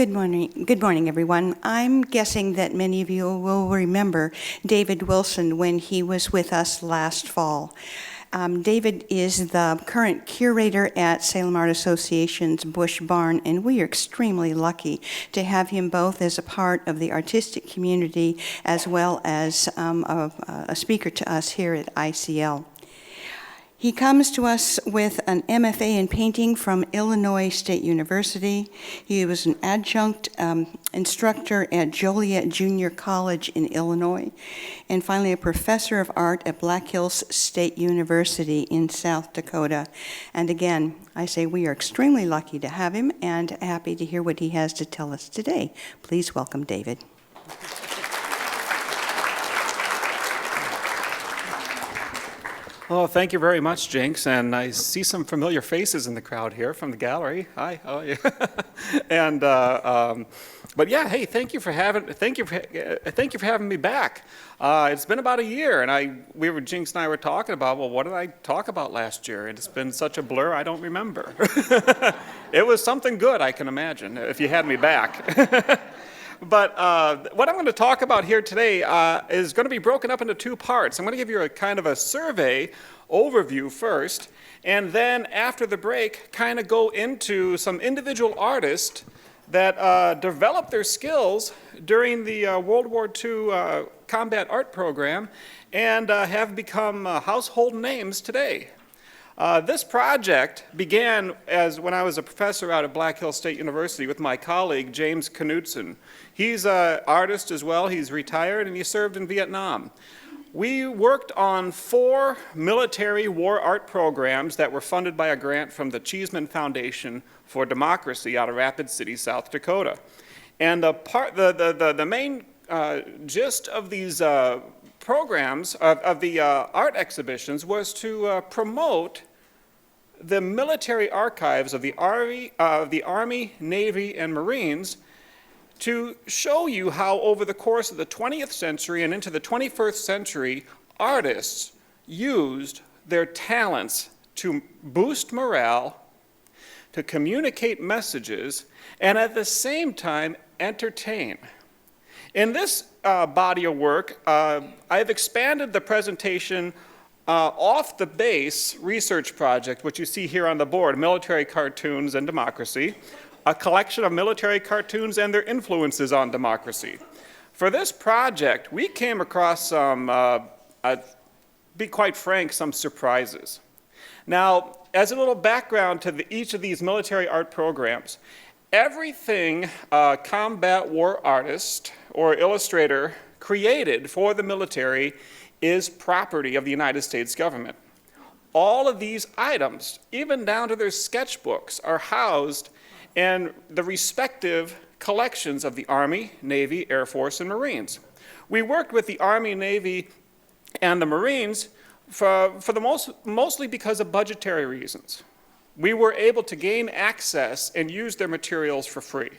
Good morning, everyone. I'm guessing that many of you will remember David Wilson when he was with us last fall. David is the current curator at Salem Art Association's Bush Barn, and we are extremely lucky to have him both as a part of the artistic community as well as a speaker to us here at ICL. He comes to us with an MFA in painting from Illinois State University. He was an adjunct instructor at Joliet Junior College in Illinois, and finally a professor of art at Black Hills State University in South Dakota. And again, I say we are extremely lucky to have him and happy to hear what he has to tell us today. Please welcome David. Oh, thank you very much, Jinx. And I see some familiar faces in the crowd here from the gallery. Hi, how are you? And but yeah, hey, thank you for having me back. It's been about a year, and Jinx and I were talking about, well, what did I talk about last year? And it's been such a blur, I don't remember. It was something good, I can imagine, if you had me back. But what I'm going to talk about here today is going to be broken up into two parts. I'm going to give you a kind of a survey overview first, and then after the break, kind of go into some individual artists that developed their skills during the World War II combat art program and have become household names today. This project began when I was a professor out at Black Hills State University with my colleague, James Knudsen. He's an artist as well. He's retired, and he served in Vietnam. We worked on 4 military war art programs that were funded by a grant from the Cheeseman Foundation for Democracy out of Rapid City, South Dakota. And the main gist of these programs, of the art exhibitions, was to promote the military archives of the Army, Navy, and Marines to show you how over the course of the 20th century and into the 21st century, artists used their talents to boost morale, to communicate messages, and at the same time entertain. In this body of work, I've expanded the presentation off the base research project, which you see here on the board, Military Cartoons and Democracy, a collection of military cartoons and their influences on democracy. For this project, we came across some, be quite frank, some surprises. Now, as a little background to each of these military art programs, everything a combat war artist or illustrator created for the military is property of the United States government. All of these items, even down to their sketchbooks, are housed in the respective collections of the Army, Navy, Air Force, and Marines. We worked with the Army, Navy, and the Marines mostly because of budgetary reasons. We were able to gain access and use their materials for free,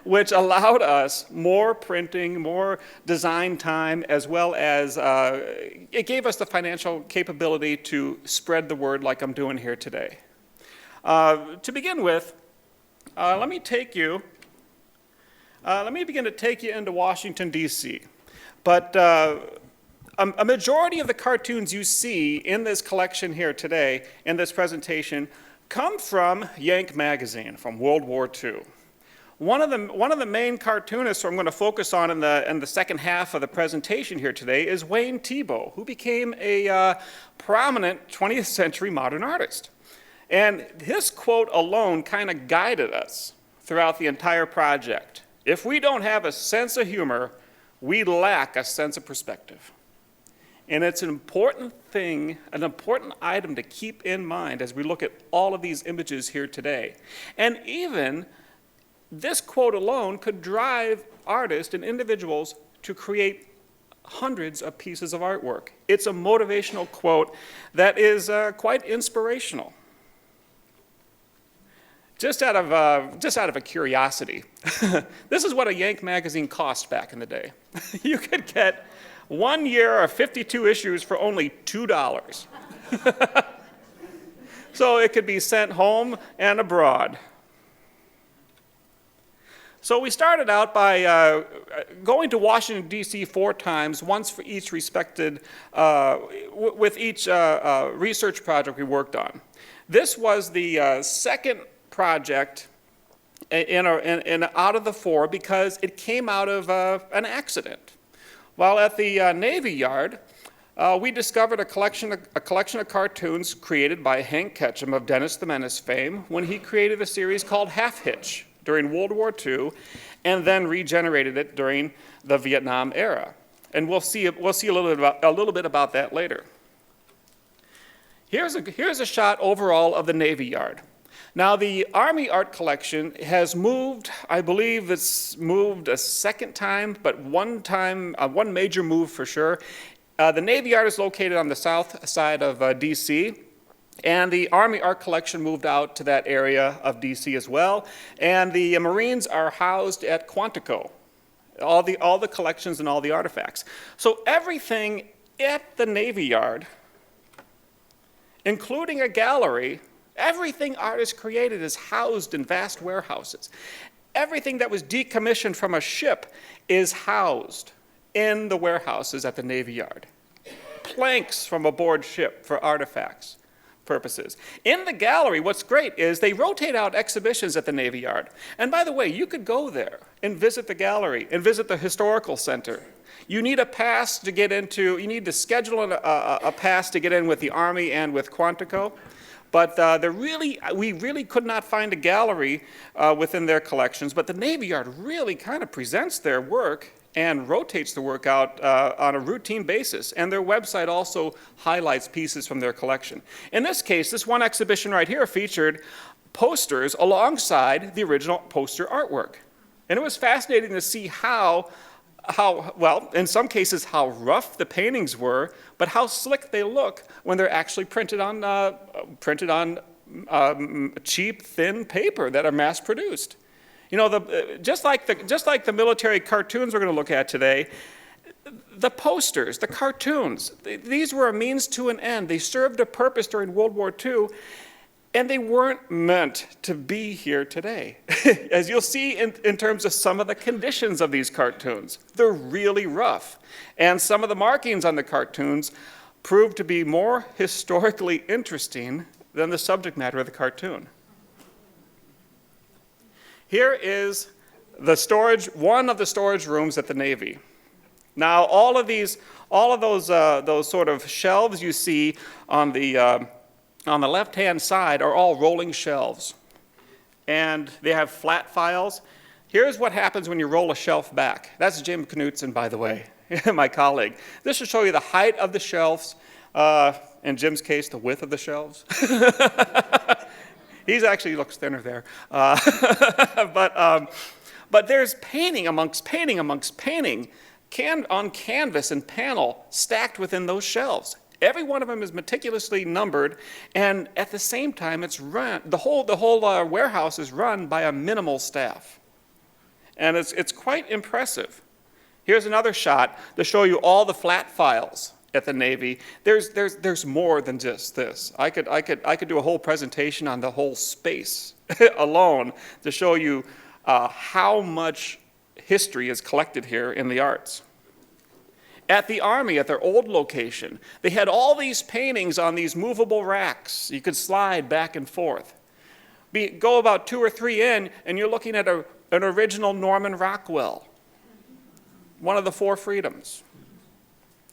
which allowed us more printing, more design time, as well as it gave us the financial capability to spread the word like I'm doing here today. To begin with, let me begin to take you into Washington, D.C. But a majority of the cartoons you see in this collection here today, in this presentation, come from Yank magazine from World War II. One of the main cartoonists who I'm going to focus on in the second half of the presentation here today is Wayne Thiebaud, who became a prominent 20th century modern artist. And his quote alone kind of guided us throughout the entire project. If we don't have a sense of humor, we lack a sense of perspective. And it's an important thing, an important item to keep in mind as we look at all of these images here today. And even this quote alone could drive artists and individuals to create hundreds of pieces of artwork. It's a motivational quote that is quite inspirational. Just out of a curiosity, this is what a Yank magazine cost back in the day. You could get 1 year of 52 issues for only $2. So it could be sent home and abroad. So we started out by going to Washington, D.C. 4 times, once for each respected, with each research project we worked on. This was the second project out of the 4 because it came out of an accident. While at the Navy Yard, we discovered a collection of cartoons created by Hank Ketchum of Dennis the Menace fame when he created a series called Half Hitch during World War II, and then regenerated it during the Vietnam era. And we'll see a little bit about that later. Here's a shot overall of the Navy Yard. Now, the Army art collection has moved. I believe it's moved a second time, but one major move for sure. The Navy Yard is located on the south side of D.C., and the Army art collection moved out to that area of D.C. as well. And the Marines are housed at Quantico, all the collections and all the artifacts. So everything at the Navy Yard, including a gallery, everything art has created is housed in vast warehouses. Everything that was decommissioned from a ship is housed in the warehouses at the Navy Yard. Planks from aboard ship for artifacts purposes. In the gallery, what's great is they rotate out exhibitions at the Navy Yard. And by the way, you could go there and visit the gallery and visit the historical center. You need a pass to get into, you need to schedule a pass to get in with the Army and with Quantico. But we really could not find a gallery within their collections, but the Navy Yard really kind of presents their work and rotates the work out on a routine basis. And their website also highlights pieces from their collection. In this case, this one exhibition right here featured posters alongside the original poster artwork. And it was fascinating to see how well, in some cases, how rough the paintings were, but how slick they look when they're actually printed on cheap, thin paper that are mass-produced. You know, just like the military cartoons we're going to look at today, the posters, the cartoons, these were a means to an end. They served a purpose during World War II, and they weren't meant to be here today. As you'll see in terms of some of the conditions of these cartoons, they're really rough. And some of the markings on the cartoons prove to be more historically interesting than the subject matter of the cartoon. Here is one of the storage rooms at the Navy. Now, all of those sort of shelves you see on the left-hand side are all rolling shelves. And they have flat files. Here's what happens when you roll a shelf back. That's Jim Knutson, by the way, my colleague. This will show you the height of the shelves. In Jim's case, the width of the shelves. He actually looks thinner there. But there's painting amongst painting on canvas and panel stacked within those shelves. Every one of them is meticulously numbered, and at the same time, it's run. The whole warehouse is run by a minimal staff, and it's quite impressive. Here's another shot to show you all the flat files at the Navy. There's more than just this. I could do a whole presentation on the whole space alone to show you how much history is collected here in the arts. At the Army, at their old location, they had all these paintings on these movable racks. You could slide back and forth. Go about 2 or 3 in, and you're looking at an original Norman Rockwell, one of the 4 freedoms.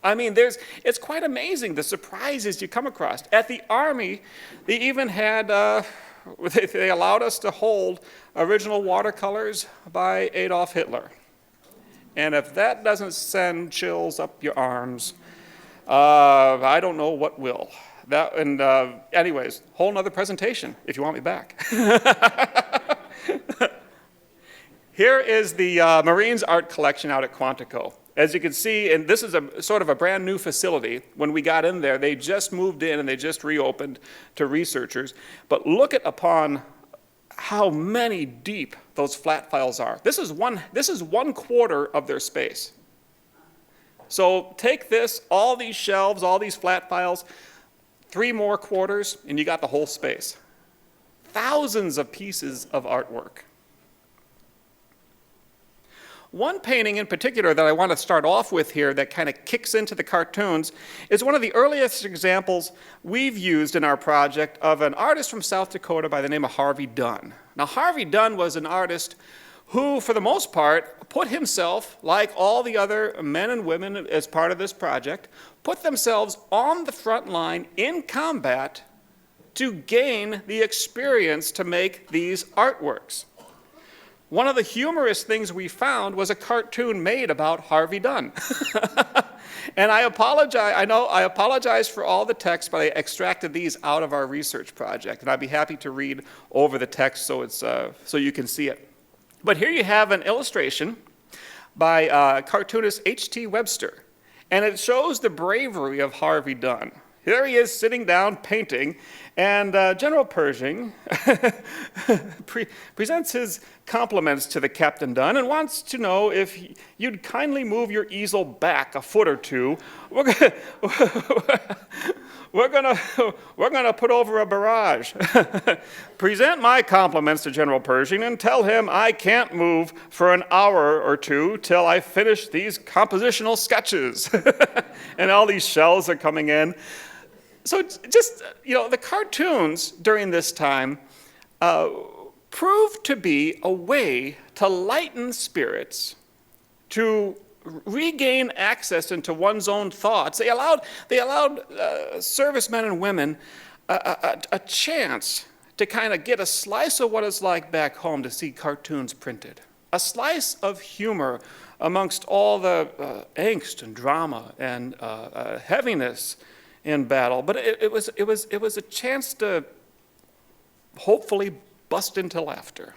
I mean, it's quite amazing the surprises you come across. At the Army, they even had, they allowed us to hold original watercolors by Adolf Hitler. And if that doesn't send chills up your arms, I don't know what will. Anyways, whole nother presentation if you want me back. Here is the Marines art collection out at Quantico. As you can see, and this is sort of a brand new facility. When we got in there, they just moved in and they just reopened to researchers. But look upon how many deep those flat files are. This is 1/4 of their space. So take this, all these shelves, all these flat files, 3 more quarters, and you got the whole space. Thousands of pieces of artwork. One painting in particular that I want to start off with here that kind of kicks into the cartoons is one of the earliest examples we've used in our project of an artist from South Dakota by the name of Harvey Dunn. Now, Harvey Dunn was an artist who, for the most part, put himself, like all the other men and women as part of this project, put themselves on the front line in combat to gain the experience to make these artworks. One of the humorous things we found was a cartoon made about Harvey Dunn. And I apologize for all the text, but I extracted these out of our research project, and I'd be happy to read over the text so you can see it. But here you have an illustration by cartoonist H.T. Webster, and it shows the bravery of Harvey Dunn. Here he is sitting down painting, and General Pershing presents his compliments to the Captain Dunn and wants to know if you'd kindly move your easel back a foot or two. We're gonna put over a barrage. Present my compliments to General Pershing and tell him I can't move for an hour or two till I finish these compositional sketches. And all these shells are coming in. So just, the cartoons during this time proved to be a way to lighten spirits, to regain access into one's own thoughts. They allowed servicemen and women a chance to kind of get a slice of what it's like back home to see cartoons printed, a slice of humor amongst all the angst and drama and heaviness in battle. But it was a chance to hopefully bust into laughter.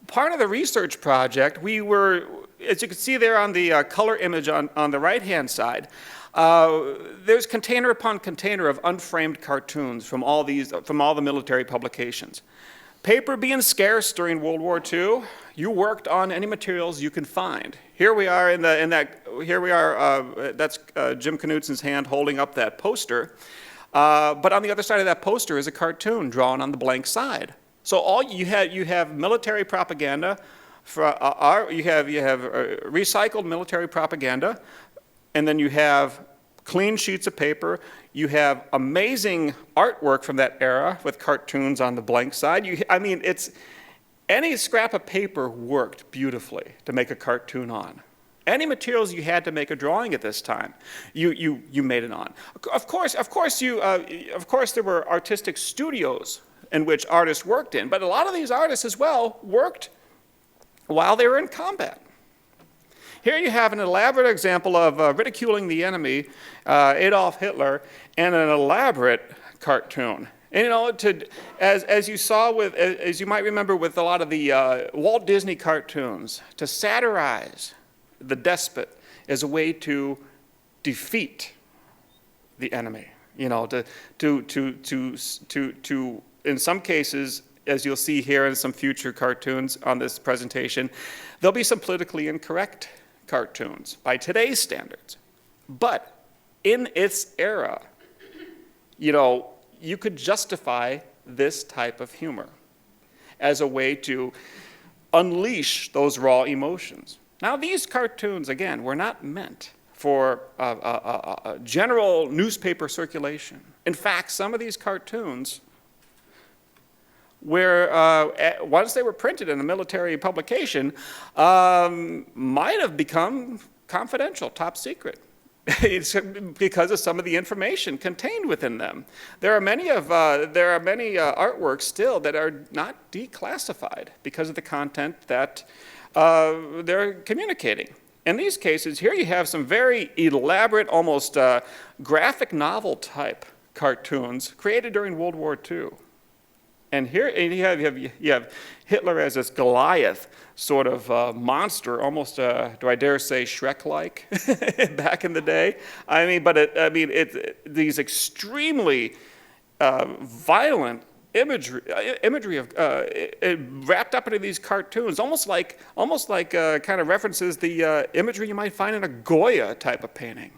Part of the research project, we were, as you can see there on the color image on the right-hand side, there's container upon container of unframed cartoons from all the military publications. Paper being scarce during World War II, you worked on any materials you can find. Here we are that's Jim Knutson's hand holding up that poster. But on the other side of that poster is a cartoon drawn on the blank side. So all you have military propaganda, you have recycled military propaganda, and then you have clean sheets of paper. You have amazing artwork from that era with cartoons on the blank side. Any scrap of paper worked beautifully to make a cartoon on. Any materials you had to make a drawing at this time, you made it on. Of course, there were artistic studios in which artists worked in, but a lot of these artists as well worked while they were in combat. Here you have an elaborate example of ridiculing the enemy, Adolf Hitler, and an elaborate cartoon. And as you might remember with a lot of the Walt Disney cartoons, to satirize the despot is a way to defeat the enemy. To in some cases, as you'll see here in some future cartoons on this presentation, there'll be some politically incorrect cartoons by today's standards. But in its era, you could justify this type of humor as a way to unleash those raw emotions. Now, these cartoons, again, were not meant for a general newspaper circulation. In fact, some of these cartoons once they were printed in a military publication, might have become confidential, top secret. It's because of some of the information contained within them. There are many artworks still that are not declassified because of the content that they're communicating. In these cases, here you have some very elaborate, almost graphic novel type cartoons created during World War II. And here you have Hitler as this Goliath sort of monster, almost, do I dare say, Shrek-like back in the day. These extremely violent imagery of wrapped up into these cartoons, almost like kind of references the imagery you might find in a Goya type of painting.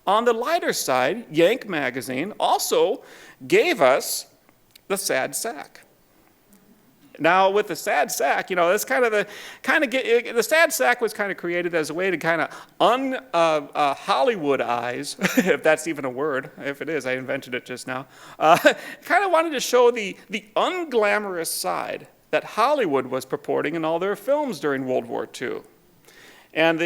On the lighter side, Yank magazine also gave us the sad sack. Now, with the sad sack, that's the sad sack was kind of created as a way to kind of Hollywoodize, if that's even a word. If it is, I invented it just now. Kind of wanted to show the unglamorous side that Hollywood was purporting in all their films during World War II. And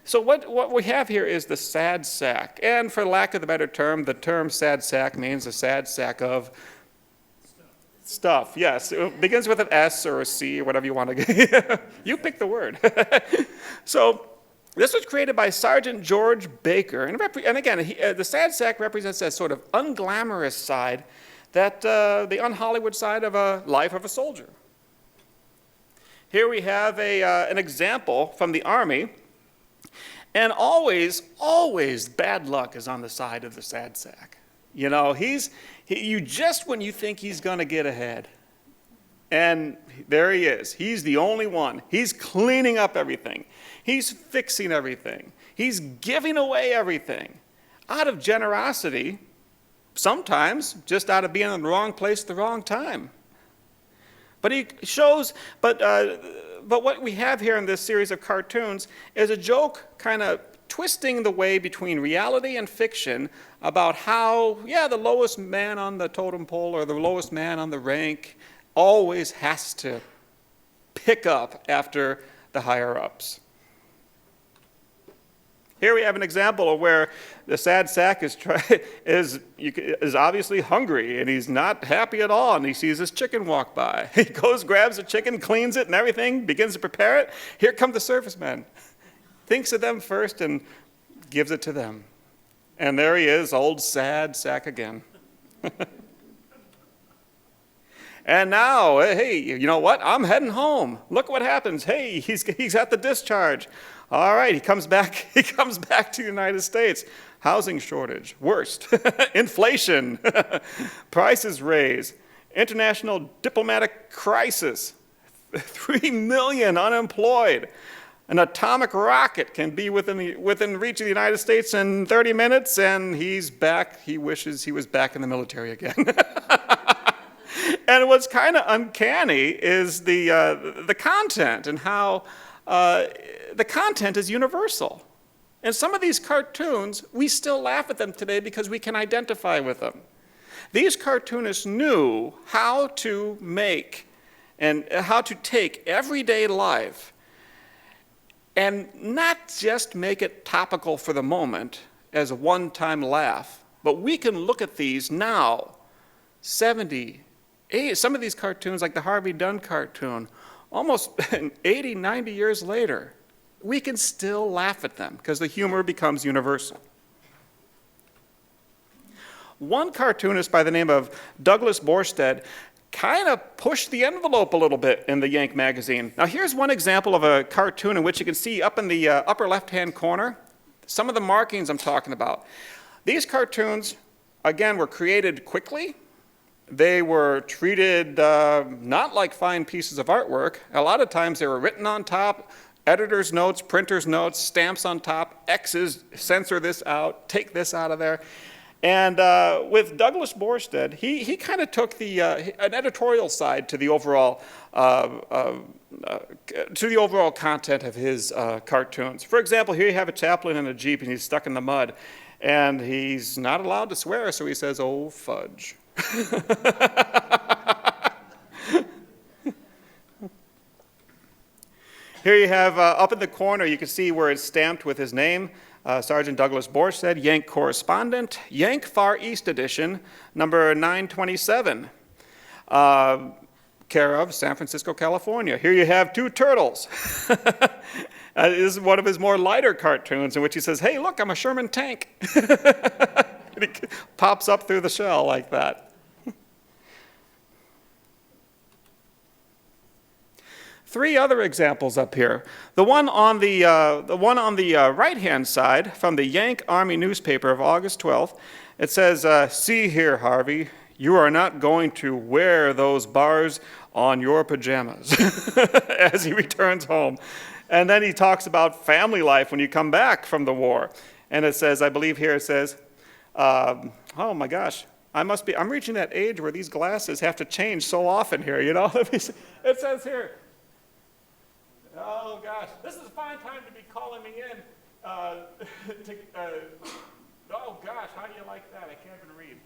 so what we have here is the sad sack. And for lack of a better term, the term sad sack means a sad sack of stuff. Yes, it begins with an S or a C or whatever you want to. You pick the word. So this was created by Sergeant George Baker. And again, the sad sack represents that sort of unglamorous side, that the un-Hollywood side of a life of a soldier. Here we have an example from the Army. And always bad luck is on the side of the sad sack. Just when you think he's going to get ahead, and there he is. He's the only one. He's cleaning up everything. He's fixing everything. He's giving away everything out of generosity, sometimes just out of being in the wrong place at the wrong time. But he shows, but what we have here in this series of cartoons is a joke kind of twisting the way between reality and fiction about how, the lowest man on the totem pole or the lowest man on the rank always has to pick up after the higher-ups. Here we have an example of where the sad sack is obviously hungry, and he's not happy at all, and he sees this chicken walk by. He goes, grabs the chicken, cleans it and everything, begins to prepare it. Here come the servicemen. Thinks of them first and gives it to them. And there he is, old sad sack again. And now, hey, you know what? I'm heading home. Look what happens. Hey, he's at the discharge. All right, he comes back to the United States. Housing shortage, worst. Inflation, prices raise, international diplomatic crisis, 3 million unemployed. An atomic rocket can be within reach of the United States in 30 minutes, and he's back. He wishes he was back in the military again. And what's kind of uncanny is the content and how the content is universal. And some of these cartoons, we still laugh at them today because we can identify with them. These cartoonists knew how to make and how to take everyday life and not just make it topical for the moment as a one-time laugh, but we can look at these now, 70, 80, some of these cartoons, like the Harvey Dunn cartoon, almost 80, 90 years later, we can still laugh at them because the humor becomes universal. One cartoonist by the name of Douglas Borstead kind of pushed the envelope a little bit in the Yank magazine. Now here's one example of a cartoon in which you can see up in the upper left-hand corner some of the markings I'm talking about. These cartoons, again, were created quickly. They were treated not like fine pieces of artwork. A lot of times they were written on top, editor's notes, printer's notes, stamps on top, X's, censor this out, take this out of there. And with Douglas Borstead, he kind of took an editorial side to the overall content of his cartoons. For example, here you have a chaplain in a Jeep, and he's stuck in the mud, and he's not allowed to swear, so he says, "Oh, fudge." Here you have, up in the corner, you can see where it's stamped with his name, Sergeant Douglas Borstead, Yank Correspondent, Yank Far East Edition, number 927, care of San Francisco, California. Here you have two turtles. This is one of his more lighter cartoons in which he says, "Hey, look, I'm a Sherman tank." And he pops up through the shell like that. Three other examples up here. The one on the right-hand side from the Yank Army newspaper of August 12th, it says, "See here, Harvey, you are not going to wear those bars on your pajamas," as he returns home. And then he talks about family life when you come back from the war. And it says, I believe here it says, oh my gosh, I'm reaching that age where these glasses have to change so often here, you know? It says here, oh gosh, this is a fine time to be calling me in. Oh gosh, how do you like that? I can't even read.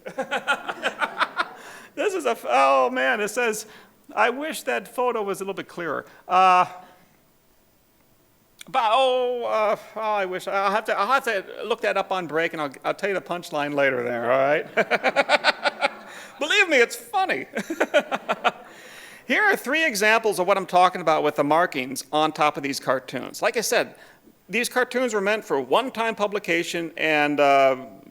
Oh man, it says, I wish that photo was a little bit clearer. I wish, I'll have to look that up on break, and I'll tell you the punchline later there, all right? Believe me, it's funny. Here are 3 examples of what I'm talking about with the markings on top of these cartoons. Like I said, these cartoons were meant for one-time publication, and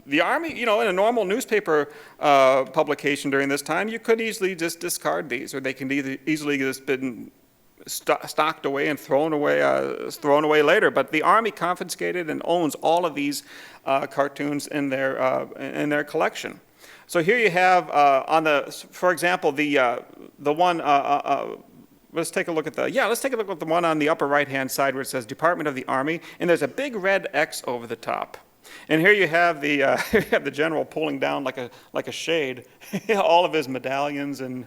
the Army, you know, in a normal newspaper publication during this time, you could easily just discard these, or they can easily just been stocked away and thrown away later. But the Army confiscated and owns all of these cartoons in their collection. So here you have for example, the one. Let's take a look at the one on the upper right-hand side where it says Department of the Army, and there's a big red X over the top. And here you have the general pulling down like a shade all of his medallions and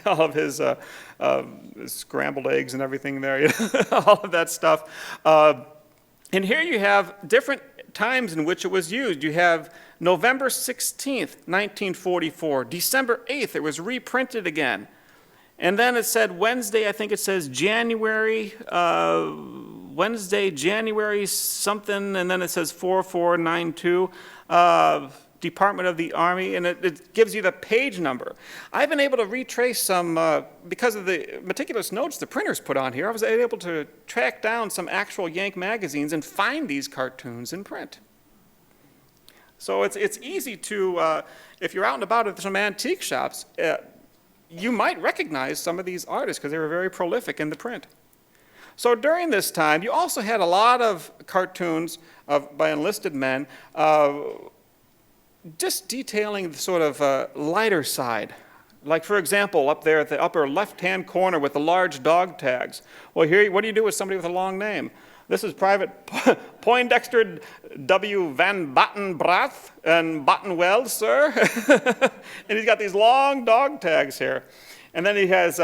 all of his scrambled eggs and everything there, you know, all of that stuff. And here you have different times in which it was used. You have November 16th, 1944. December 8th, it was reprinted again. And then it said Wednesday, I think it says January something, and then it says 4492, Department of the Army, and it gives you the page number. I've been able to retrace some, because of the meticulous notes the printers put on here, I was able to track down some actual Yank magazines and find these cartoons in print. So it's easy to, if you're out and about at some antique shops, you might recognize some of these artists because they were very prolific in the print. So during this time, you also had a lot of cartoons by enlisted men just detailing the sort of lighter side. Like, for example, up there at the upper left-hand corner with the large dog tags. Well, here, what do you do with somebody with a long name? This is Private Poindexter W. Van Battenbrath and Battenweld, sir. And he's got these long dog tags here. And then he has,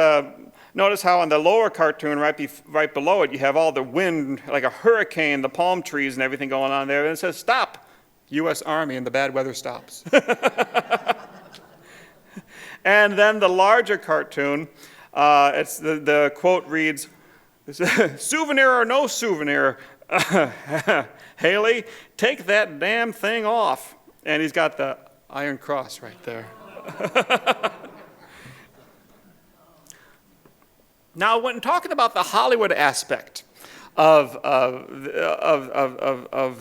notice how on the lower cartoon, right below it, you have all the wind, like a hurricane, the palm trees and everything going on there. And it says, stop, U.S. Army, and the bad weather stops. And then the larger cartoon, the quote reads, souvenir or no souvenir, Haley, take that damn thing off. And he's got the Iron Cross right there. Now, when talking about the Hollywood aspect of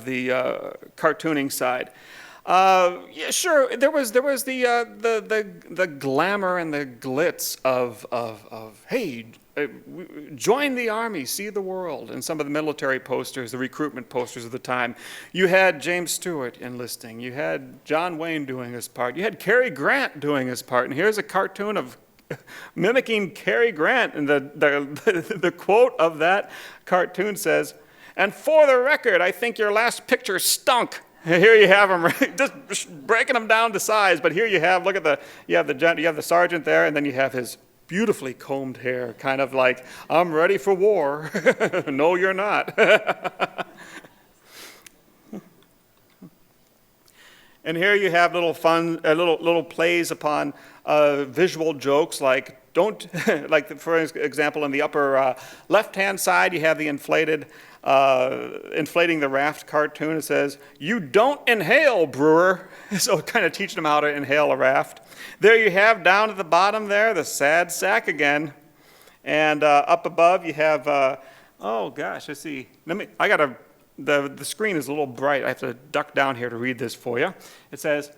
the cartooning side, yeah, sure, there was the glamour and the glitz of hey, join the Army, see the world, and some of the military posters, the recruitment posters of the time. You had James Stewart enlisting. You had John Wayne doing his part. You had Cary Grant doing his part. And here's a cartoon of mimicking Cary Grant. And the quote of that cartoon says, "And for the record, I think your last picture stunk." Here you have them, right? Just breaking them down to size. But here you have, look at you have the sergeant there, and then you have his beautifully combed hair, kind of like, I'm ready for war. No, you're not. And here you have little fun, little plays upon visual jokes, like for example, in the upper left-hand side, you have the inflating the raft cartoon. It says, "You don't inhale, Brewer." So kind of teaching them how to inhale a raft. There you have down at the bottom there the sad sack again, and up above you have. Oh gosh, let's see. The screen is a little bright. I have to duck down here to read this for you. It says,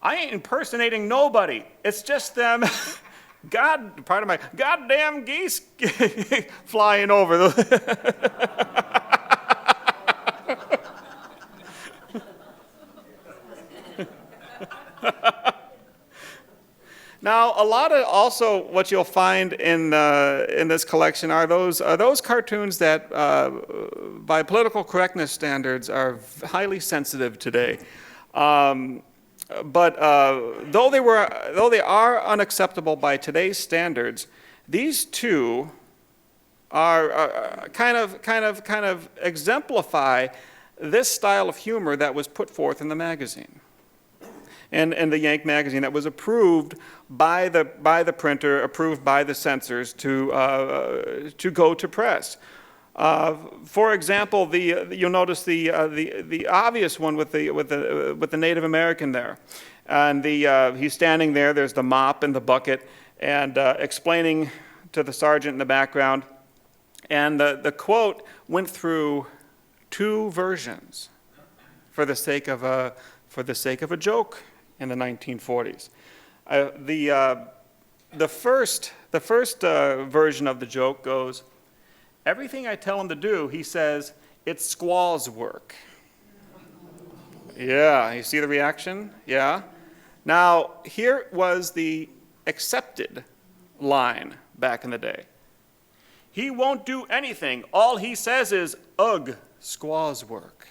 "I ain't impersonating nobody. It's just them." Goddamn geese flying over. Now, a lot of also what you'll find in this collection are those cartoons that, by political correctness standards, are highly sensitive today. But though they are unacceptable by today's standards, these two are kind of exemplify this style of humor that was put forth in the magazine, and the Yank magazine that was approved by the printer, approved by the censors to go to press. For example, you'll notice the obvious one with the Native American there, and he's standing there. There's the mop and the bucket, and explaining to the sergeant in the background. And the quote went through two versions for the sake of a joke in the 1940s. The first version of the joke goes, "Everything I tell him to do, he says, it's squaw's work." Yeah, you see the reaction? Yeah. Now, here was the accepted line back in the day. "He won't do anything. All he says is, ugh, squaw's work."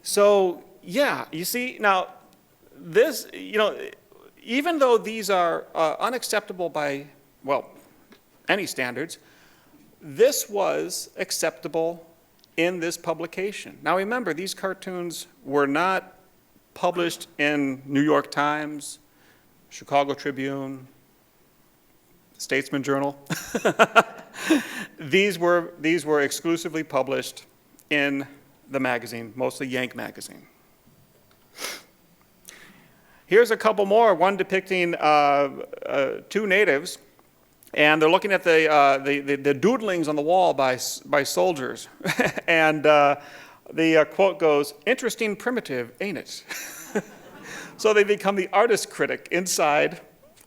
So, yeah, you see, now, this, even though these are unacceptable by, well, any standards, this was acceptable in this publication. Now remember, these cartoons were not published in New York Times, Chicago Tribune, Statesman Journal. These were exclusively published in the magazine, mostly Yank magazine. Here's a couple more, one depicting two natives, and they're looking at the doodlings on the wall by soldiers. And the quote goes, "Interesting primitive, ain't it?" So they become the artist critic inside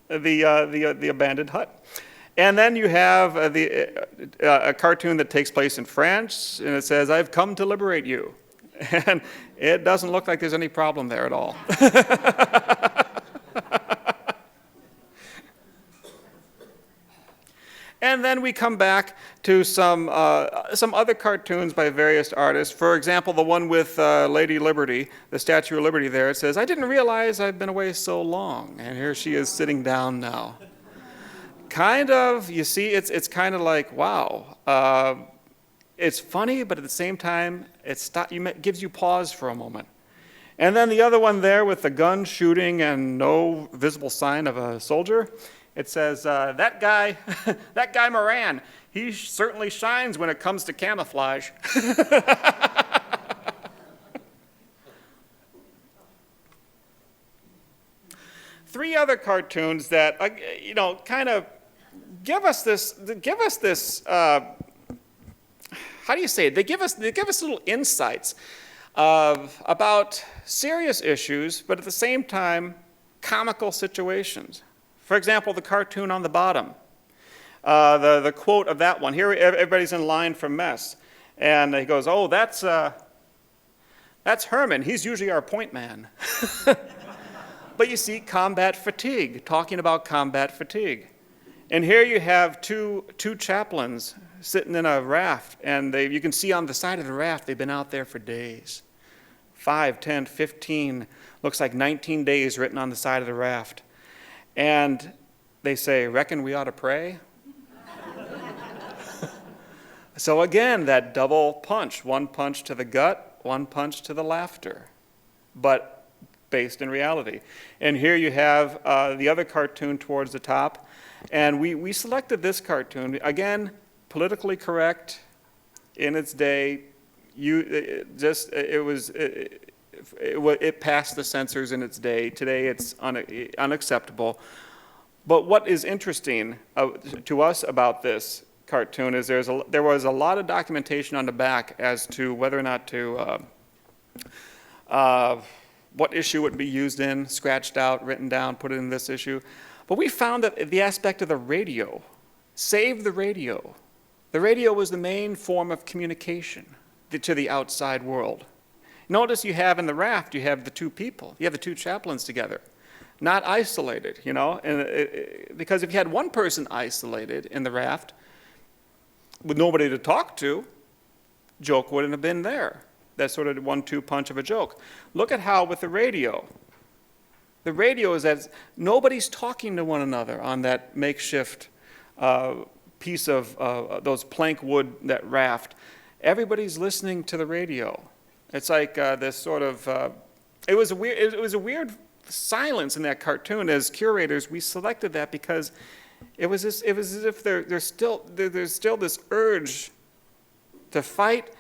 the abandoned hut. And then you have a cartoon that takes place in France, and it says, "I've come to liberate you." And it doesn't look like there's any problem there at all. And then we come back to some other cartoons by various artists. For example, the one with Lady Liberty, the Statue of Liberty there, it says, "I didn't realize I've been away so long." And here she is sitting down now. Kind of, you see, it's kind of like, wow. It's funny, but at the same time, it gives you pause for a moment. And then the other one there with the gun shooting and no visible sign of a soldier, it says, that guy Moran, he certainly shines when it comes to camouflage. Three other cartoons that, kind of give us this, how do you say it? They give us little insights about serious issues, but at the same time, comical situations. For example, the cartoon on the bottom, the quote of that one. Here, everybody's in line for mess, and he goes, "Oh, that's Herman. He's usually our point man." But you see combat fatigue, talking about combat fatigue. And here you have two chaplains sitting in a raft, and you can see on the side of the raft they've been out there for days. 5, 10, 15, looks like 19 days written on the side of the raft. And they say, "Reckon we ought to pray?" So again, that double punch, one punch to the gut, one punch to the laughter, but based in reality. And here you have the other cartoon towards the top. And we selected this cartoon, again, politically correct in its day. It passed the censors in its day. Today it's unacceptable. But what is interesting to us about this cartoon is there was a lot of documentation on the back as to whether or not to what issue it would be used in, scratched out, written down, put it in this issue. But we found that the aspect of the radio, save the radio. The radio was the main form of communication to the outside world. Notice you have in the raft, you have the two people. You have the two chaplains together, not isolated, because if you had one person isolated in the raft with nobody to talk to, joke wouldn't have been there. that sort of 1-2 punch of a joke. Look at how with the radio is that nobody's talking to one another on that makeshift piece of those plank wood, that raft. Everybody's listening to the radio. It's like this sort of, it was a weird silence in that cartoon. As curators, we selected that because it was as if there's still this urge to fight,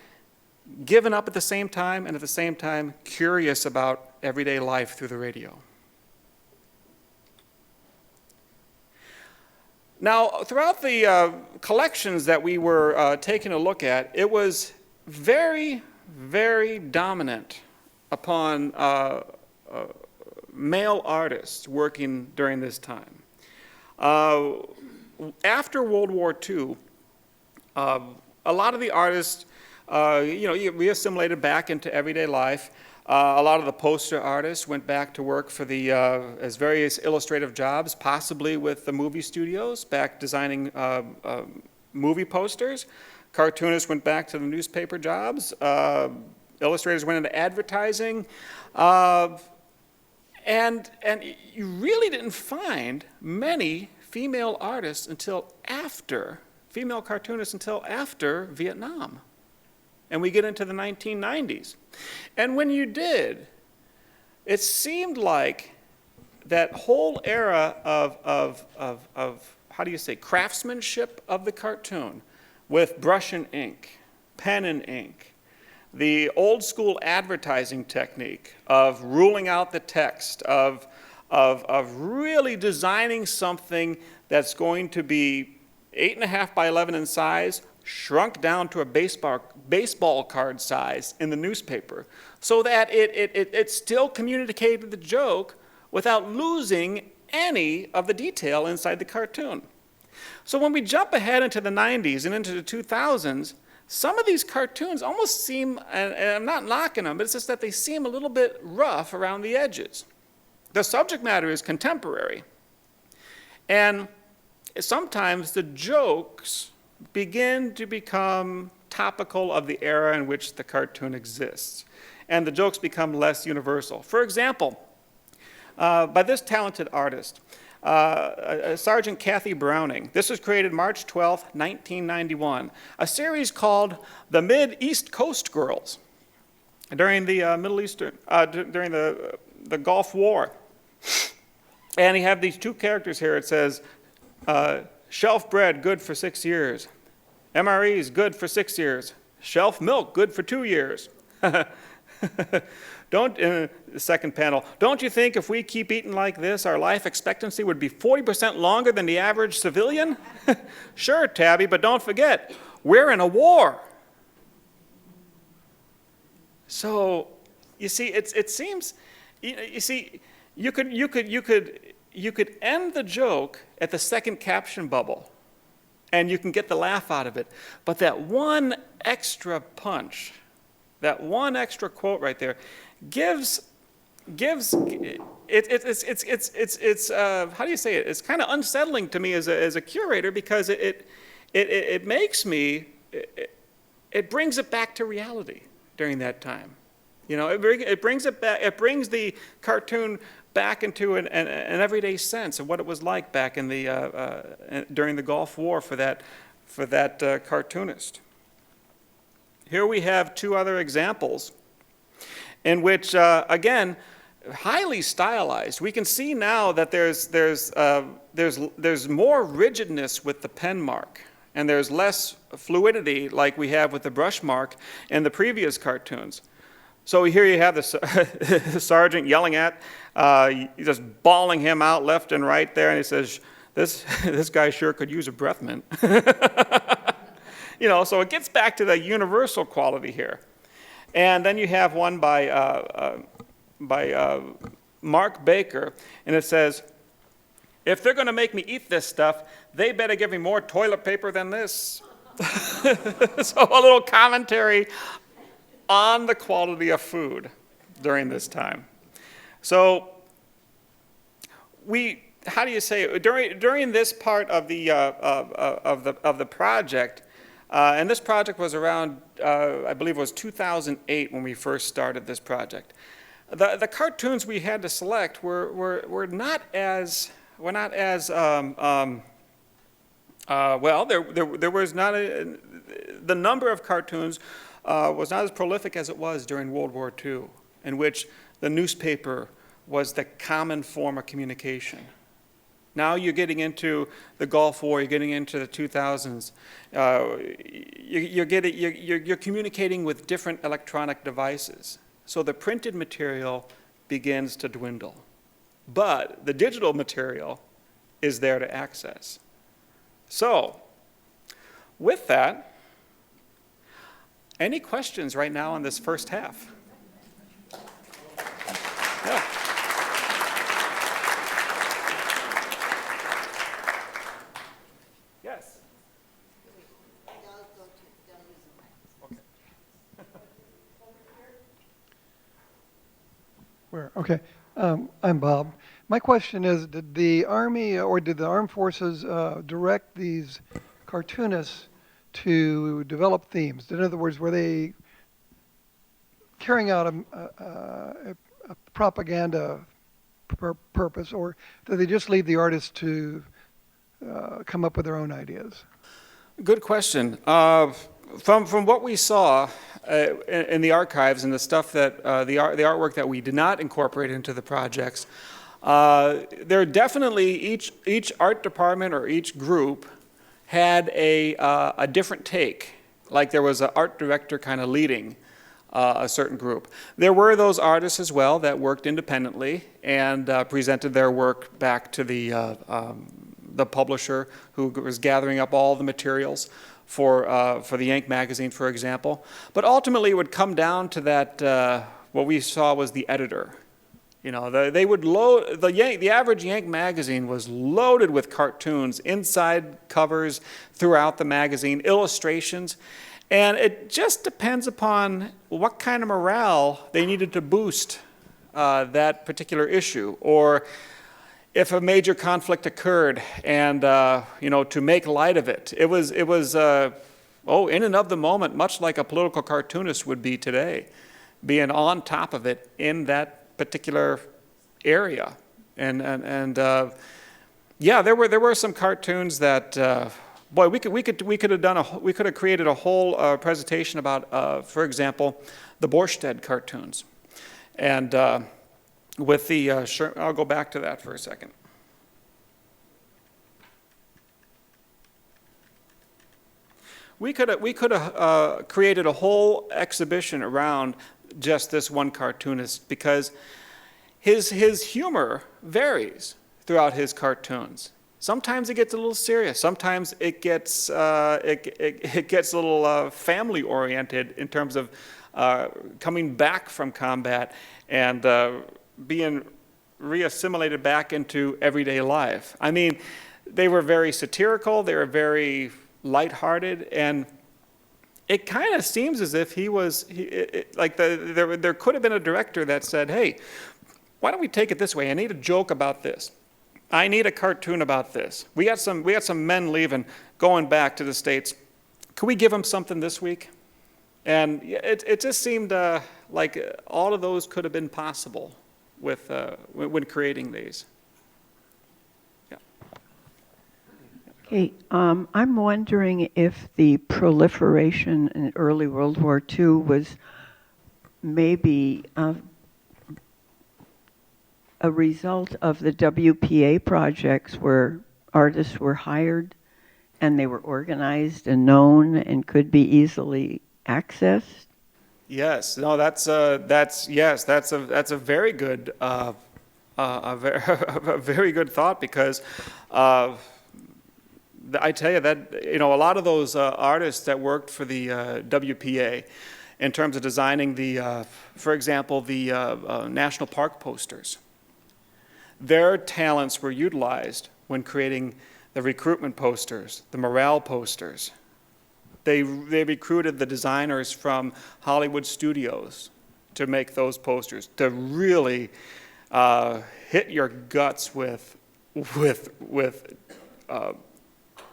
given up at the same time, and at the same time curious about everyday life through the radio. Now, throughout the collections that we were taking a look at, it was very, very dominant upon male artists working during this time. After World War II, a lot of the artists, we assimilated back into everyday life. A lot of the poster artists went back to work for as various illustrative jobs, possibly with the movie studios, back designing movie posters. Cartoonists went back to the newspaper jobs. Illustrators went into advertising. And you really didn't find many female artists female cartoonists until after Vietnam. And we get into the 1990s. And when you did, it seemed like that whole era of how do you say, craftsmanship of the cartoon, with brush and ink, pen and ink, the old school advertising technique of ruling out the text, of really designing something that's going to be 8.5 by 11 in size, shrunk down to a baseball card size in the newspaper, so that it still communicated the joke without losing any of the detail inside the cartoon. So when we jump ahead into the 90s and into the 2000s, some of these cartoons almost seem, and I'm not knocking them, but it's just that they seem a little bit rough around the edges. The subject matter is contemporary, and sometimes the jokes begin to become topical of the era in which the cartoon exists, and the jokes become less universal. For example, by this talented artist, Sergeant Kathy Browning. This was created March 12, 1991, a series called The Mid-East Coast Girls during the during the Gulf War. And you have these two characters here. It says, shelf bread, good for 6 years. MREs, good for 6 years. Shelf milk, good for 2 years. The second panel, don't you think if we keep eating like this, our life expectancy would be 40% longer than the average civilian? Sure, Tabby, but don't forget, we're in a war. So, you see, it seems, you see, you could end the joke at the second caption bubble, and you can get the laugh out of it. But that one extra punch, that one extra quote right there, gives it's how do you say it? It's kind of unsettling to me as a curator, because it makes me, it brings it back to reality during that time. You know, it brings it back. It brings the cartoon back into an everyday sense of what it was like back in the during the Gulf War for that cartoonist. Here we have two other examples in which, again, highly stylized. We can see now that there's more rigidness with the pen mark, and there's less fluidity like we have with the brush mark in the previous cartoons. So here you have the sergeant yelling at, just bawling him out left and right there, and he says, this guy sure could use a breath mint. You know, so it gets back to the universal quality here. And then you have one by Mark Baker, and it says, if they're going to make me eat this stuff, they better give me more toilet paper than this. So a little commentary on the quality of food during this time. So how do you say it? During this part of the project, And this project was around, I believe it was 2008 when we first started this project. The cartoons we had to select were not as well. There was not the number of cartoons was not as prolific as it was during World War II, in which the newspaper was the common form of communication. Now you're getting into the Gulf War, you're getting into the 2000s. You're communicating with different electronic devices. So the printed material begins to dwindle. But the digital material is there to access. So, with that, any questions right now on this first half? Yeah. Yes. Okay. Where? Okay. I'm Bob. My question is, did the Army or did the Armed Forces direct these cartoonists to develop themes? In other words, were they carrying out a propaganda purpose, or did they just leave the artists to come up with their own ideas? Good question. From what we saw in the archives and the stuff that the artwork that we did not incorporate into the projects, there definitely each art department or each group had a different take. Like there was an art director kind of leading a certain group. There were those artists as well that worked independently and presented their work back to the publisher who was gathering up all the materials for the Yank magazine, for example. But ultimately it would come down to that, what we saw was the editor. You know, they would load, the average Yank magazine was loaded with cartoons, inside covers throughout the magazine, illustrations, and it just depends upon what kind of morale they needed to boost that particular issue, or if a major conflict occurred and, you know, to make light of it. It was in and of the moment, much like a political cartoonist would be today, being on top of it in that particular area. And yeah, there were some cartoons that, boy, we could have created a whole presentation about, for example, the Borsted cartoons. And with the, I'll go back to that for a second. We could have created a whole exhibition around just this one cartoonist, because his humor varies throughout his cartoons. Sometimes it gets a little serious. Sometimes it gets it gets a little family oriented in terms of coming back from combat and being reassimilated back into everyday life. I mean, they were very satirical. They were very lighthearted, and it kind of seems as if there could have been a director that said, "Hey, why don't we take it this way? I need a joke about this. I need a cartoon about this. We got some men leaving, going back to the States. Could we give them something this week?" And it just seemed like all of those could have been possible with when creating these. Yeah. Okay, I'm wondering if the proliferation in early World War II was maybe a result of the WPA projects where artists were hired and they were organized and known and could be easily accessed. Yes, no, that's a very good a very good thought, because I tell you that, you know, a lot of those artists that worked for the WPA in terms of designing the, for example, the national park posters, their talents were utilized when creating the recruitment posters, the morale posters. They recruited the designers from Hollywood studios to make those posters, to really hit your guts with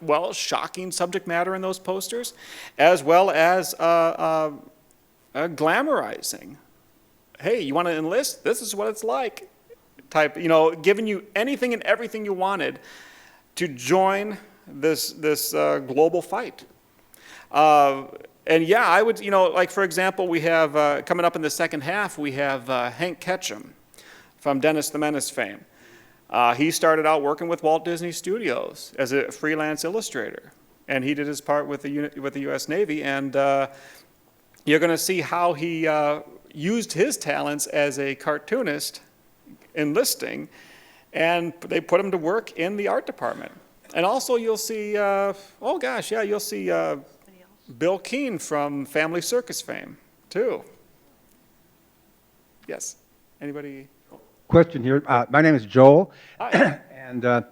well, shocking subject matter in those posters, as well as glamorizing. Hey, you want to enlist? This is what it's like. Type, giving you anything and everything you wanted to join this global fight. And yeah, I would, like for example, we have, coming up in the second half, we have Hank Ketchum from Dennis the Menace fame. He started out working with Walt Disney Studios as a freelance illustrator, and he did his part with the U.S. Navy, and you're going to see how he used his talents as a cartoonist enlisting, and they put him to work in the art department. And also you'll see, you'll see Bill Keane from Family Circus fame, too. Yes, anybody? Question here. My name is Joel, Hi. and I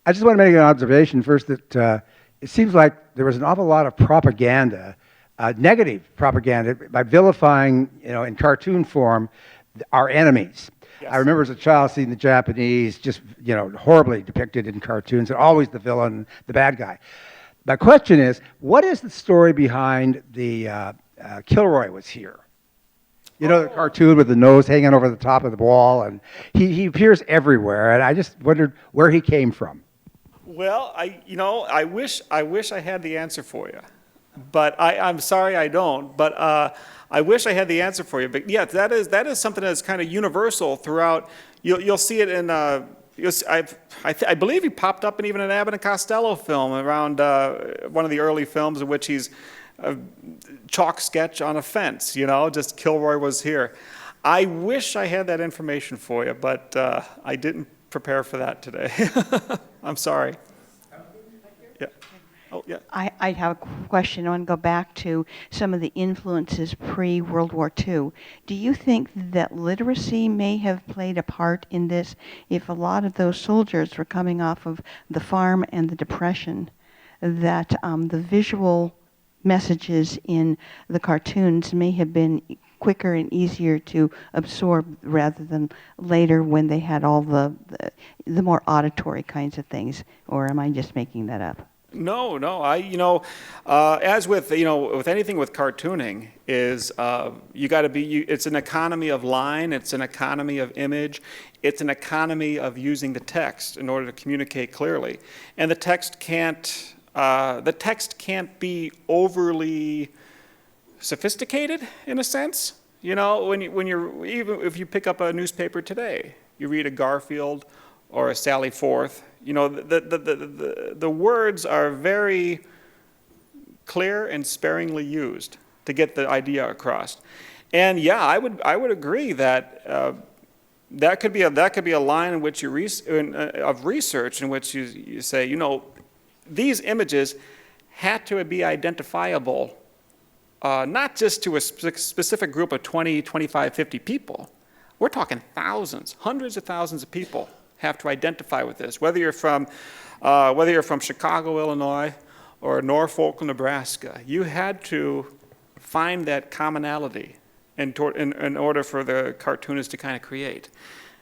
just want to make an observation first that it seems like there was an awful lot of propaganda, negative propaganda, by vilifying, in cartoon form, our enemies. Yes. I remember as a child seeing the Japanese just, horribly depicted in cartoons, and always the villain, the bad guy. My question is, what is the story behind the Kilroy was here? The cartoon with the nose hanging over the top of the wall, and he appears everywhere, and I just wondered where he came from. Well, I wish I had the answer for you, but I'm sorry I don't. But I wish I had the answer for you. But yeah, that is something that's kind of universal throughout. You'll see it in. I believe he popped up in even an Abbott and Costello film around one of the early films in which he's a chalk sketch on a fence. Just Kilroy was here. I wish I had that information for you, but I didn't prepare for that today. I'm sorry. Yeah. Oh, yeah. I have a question. I want to go back to some of the influences pre-World War II. Do you think that literacy may have played a part in this? If a lot of those soldiers were coming off of the farm and the Depression, that the visual messages in the cartoons may have been quicker and easier to absorb rather than later when they had all the more auditory kinds of things? Or am I just making that up? No. As with with anything with cartooning, is you got to be. It's an economy of line. It's an economy of image. It's an economy of using the text in order to communicate clearly. And the text can't be overly sophisticated in a sense. When you're even if you pick up a newspaper today, you read a Garfield or a Sally Forth. The words are very clear and sparingly used to get the idea across. And yeah, I would agree that that could be a line in which of research in which you say, these images had to be identifiable, not just to a specific group of 20, 25, 50 people. We're talking thousands, hundreds of thousands of people have to identify with this, whether you're from Chicago, Illinois, or Norfolk, Nebraska. You had to find that commonality in order for the cartoonist to kind of create.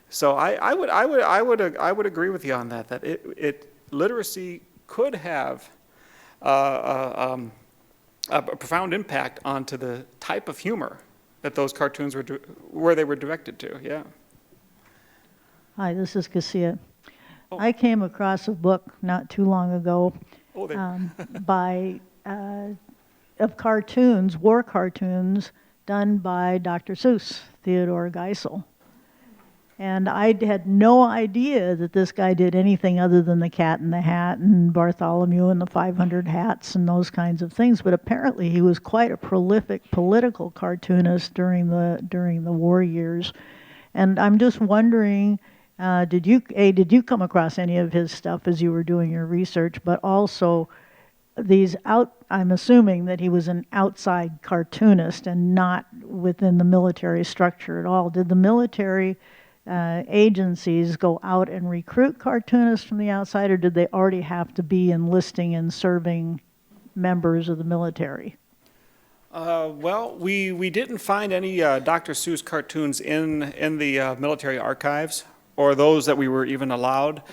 So I would agree with you on that. That literacy could have a profound impact onto the type of humor that those cartoons where they were directed to. Yeah. Hi, this is Casilla. Oh. I came across a book not too long ago of cartoons, war cartoons, done by Dr. Seuss, Theodore Geisel. And I had no idea that this guy did anything other than The Cat in the Hat and Bartholomew and the 500 Hats and those kinds of things. But apparently he was quite a prolific political cartoonist during the war years. And I'm just wondering, did you come across any of his stuff as you were doing your research? But also, I'm assuming that he was an outside cartoonist and not within the military structure at all. Did the military agencies go out and recruit cartoonists from the outside, or did they already have to be enlisting and serving members of the military? Well, we didn't find any Dr. Seuss cartoons in the military archives, or those that we were even allowed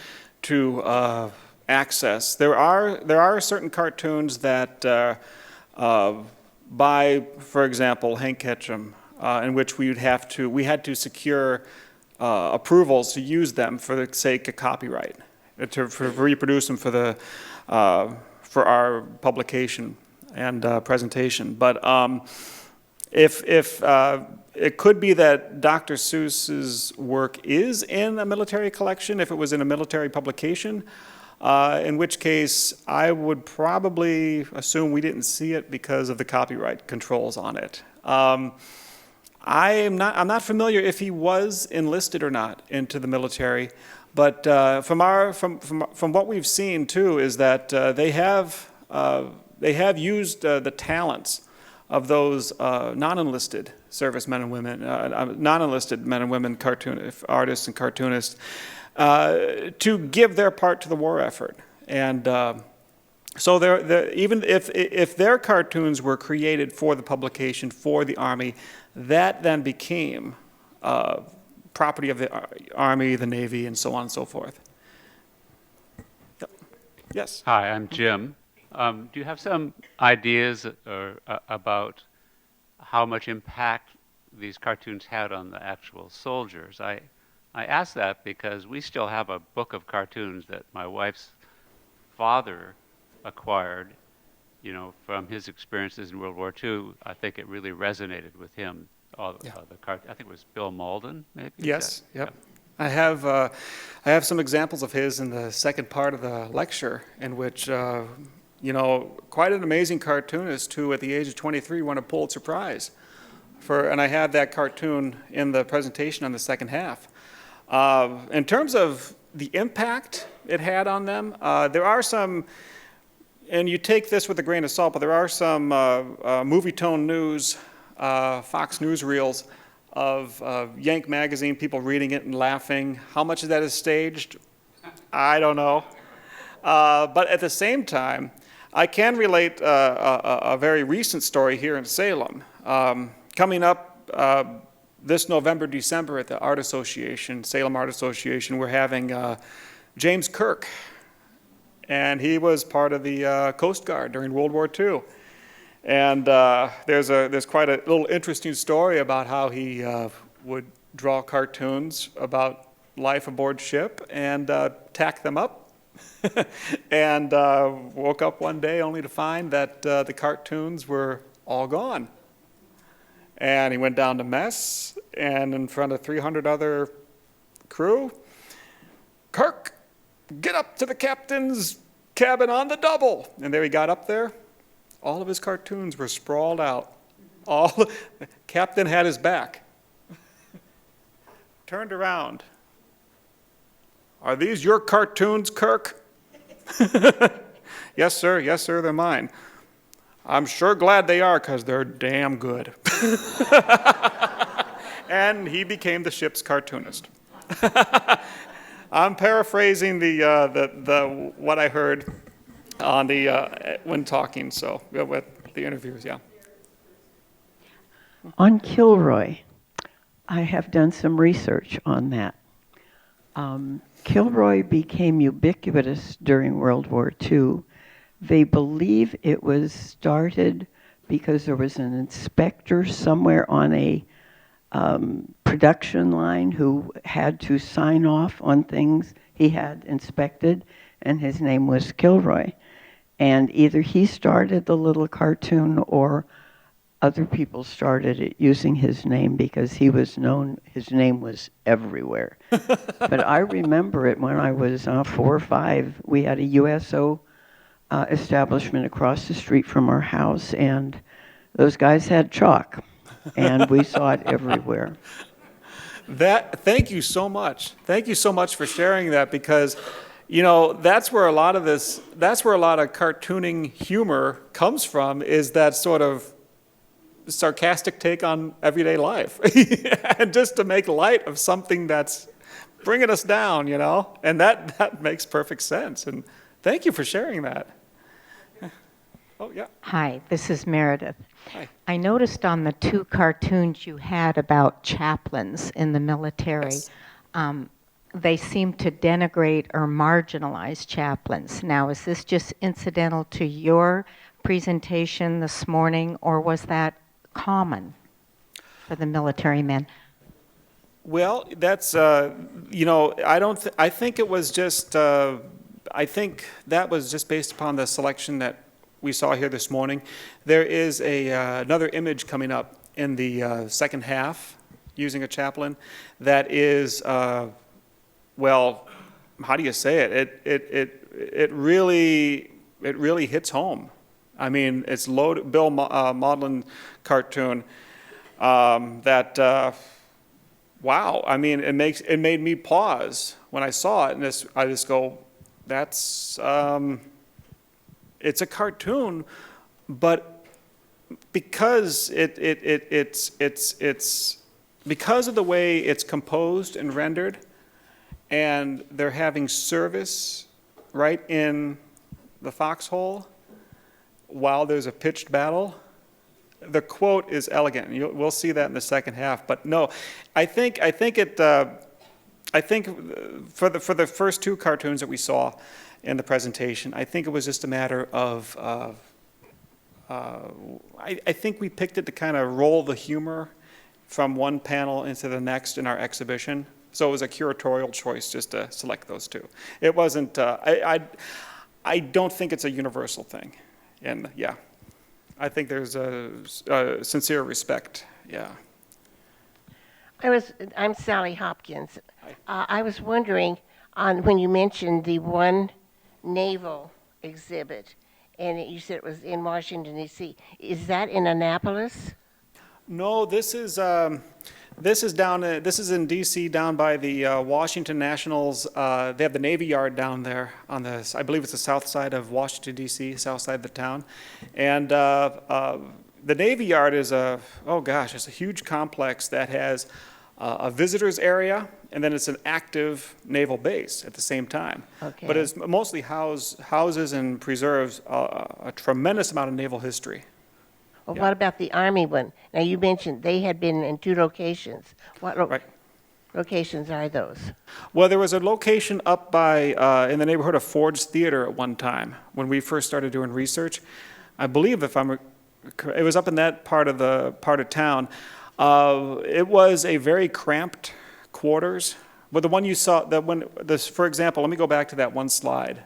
to access. There are certain cartoons that by, for example, Hank Ketchum, in which we had to secure approvals to use them for the sake of copyright, to reproduce them for our publication and presentation. But if it could be that Dr. Seuss's work is in a military collection, if it was in a military publication, in which case I would probably assume we didn't see it because of the copyright controls on it. I'm not familiar if he was enlisted or not into the military, but from what we've seen too is that they have used the talents of those non-enlisted servicemen and women, non-enlisted men and women artists and cartoonists, to give their part to the war effort. And so even if their cartoons were created for the publication, for the Army, that then became property of the Army, the Navy, and so on and so forth. Yep. Yes? Hi, I'm Jim. Do you have some ideas about how much impact these cartoons had on the actual soldiers? I ask that because we still have a book of cartoons that my wife's father acquired, from his experiences in World War II. I think it really resonated with him. I think it was Bill Malden, maybe? Yes, yep. I have some examples of his in the second part of the lecture, in which, quite an amazing cartoonist who, at the age of 23, won a Pulitzer Prize. And I have that cartoon in the presentation on the second half. In terms of the impact it had on them, there are some, and you take this with a grain of salt, but there are some movie tone news, Fox News reels of Yank magazine, people reading it and laughing. How much of that is staged? I don't know. But at the same time, I can relate a very recent story here in Salem. Coming up this November, December at the Art Association, Salem Art Association, we're having James Kirk. And he was part of the Coast Guard during World War II. And there's quite a little interesting story about how he would draw cartoons about life aboard ship and tack them up. And woke up one day only to find that the cartoons were all gone. And he went down to mess, and in front of 300 other crew, "Kirk, get up to the captain's cabin on the double." And there he got up there. All of his cartoons were sprawled out. The captain had his back. Turned around. "Are these your cartoons, Kirk?" Yes, sir, they're mine." "I'm sure glad they are, because they're damn good." And he became the ship's cartoonist. I'm paraphrasing the what I heard on when talking, so with the interviews, yeah. On Kilroy, I have done some research on that. Kilroy became ubiquitous during World War II. They believe it was started because there was an inspector somewhere on a production line who had to sign off on things he had inspected, and his name was Kilroy. And either he started the little cartoon or other people started it using his name because he was known, his name was everywhere. But I remember it when I was 4 or 5. We had a USO establishment across the street from our house, and those guys had chalk, and we saw it everywhere. Thank you so much. Thank you so much for sharing that, because that's where a lot of cartooning humor comes from, is that sort of sarcastic take on everyday life. And just to make light of something that's bringing us down, and that makes perfect sense. And thank you for sharing that. Oh, yeah. Hi, this is Meredith. Hi. I noticed on the 2 cartoons you had about chaplains in the military, Yes. they seem to denigrate or marginalize chaplains. Now, is this just incidental to your presentation this morning, or was that common for the military men? Well, that's, I think it was just, I think that was just based upon the selection that we saw here this morning. There is another image coming up in the second half using a chaplain that is, well, how do you say it? It really hits home. I mean, it's loaded. Bill Maudlin cartoon that. Wow. I mean, it made me pause when I saw it, and I just go, that's it's a cartoon, but because it's because of the way it's composed and rendered, and they're having service right in the foxhole while there's a pitched battle. The quote is elegant. We'll see that in the second half. But no, I think for the first two cartoons that we saw in the presentation, I think it was just a matter of I think we picked it to kind of roll the humor from one panel into the next in our exhibition. So it was a curatorial choice just to select those two. It wasn't. I don't think it's a universal thing, and yeah. I think there's a sincere respect, yeah. I'm Sally Hopkins. I was wondering, when you mentioned the one naval exhibit, and you said it was in Washington, D.C., is that in Annapolis? No, this is in D.C. down by the Washington Nationals. They have the Navy Yard down there on the, I believe it's the south side of Washington, D.C., south side of the town. And the Navy Yard is it's a huge complex that has a visitor's area, and then it's an active naval base at the same time. Okay. But it's mostly houses and preserves a tremendous amount of naval history. Well, Yeah. what about the Army one? Now, you mentioned they had been in 2 locations. What Right. locations are those? Well, there was a location up by, in the neighborhood of Ford's Theater at one time when we first started doing research. I believe it was up in that part of town. It was a very cramped quarters. But the one you saw, for example, let me go back to that one slide.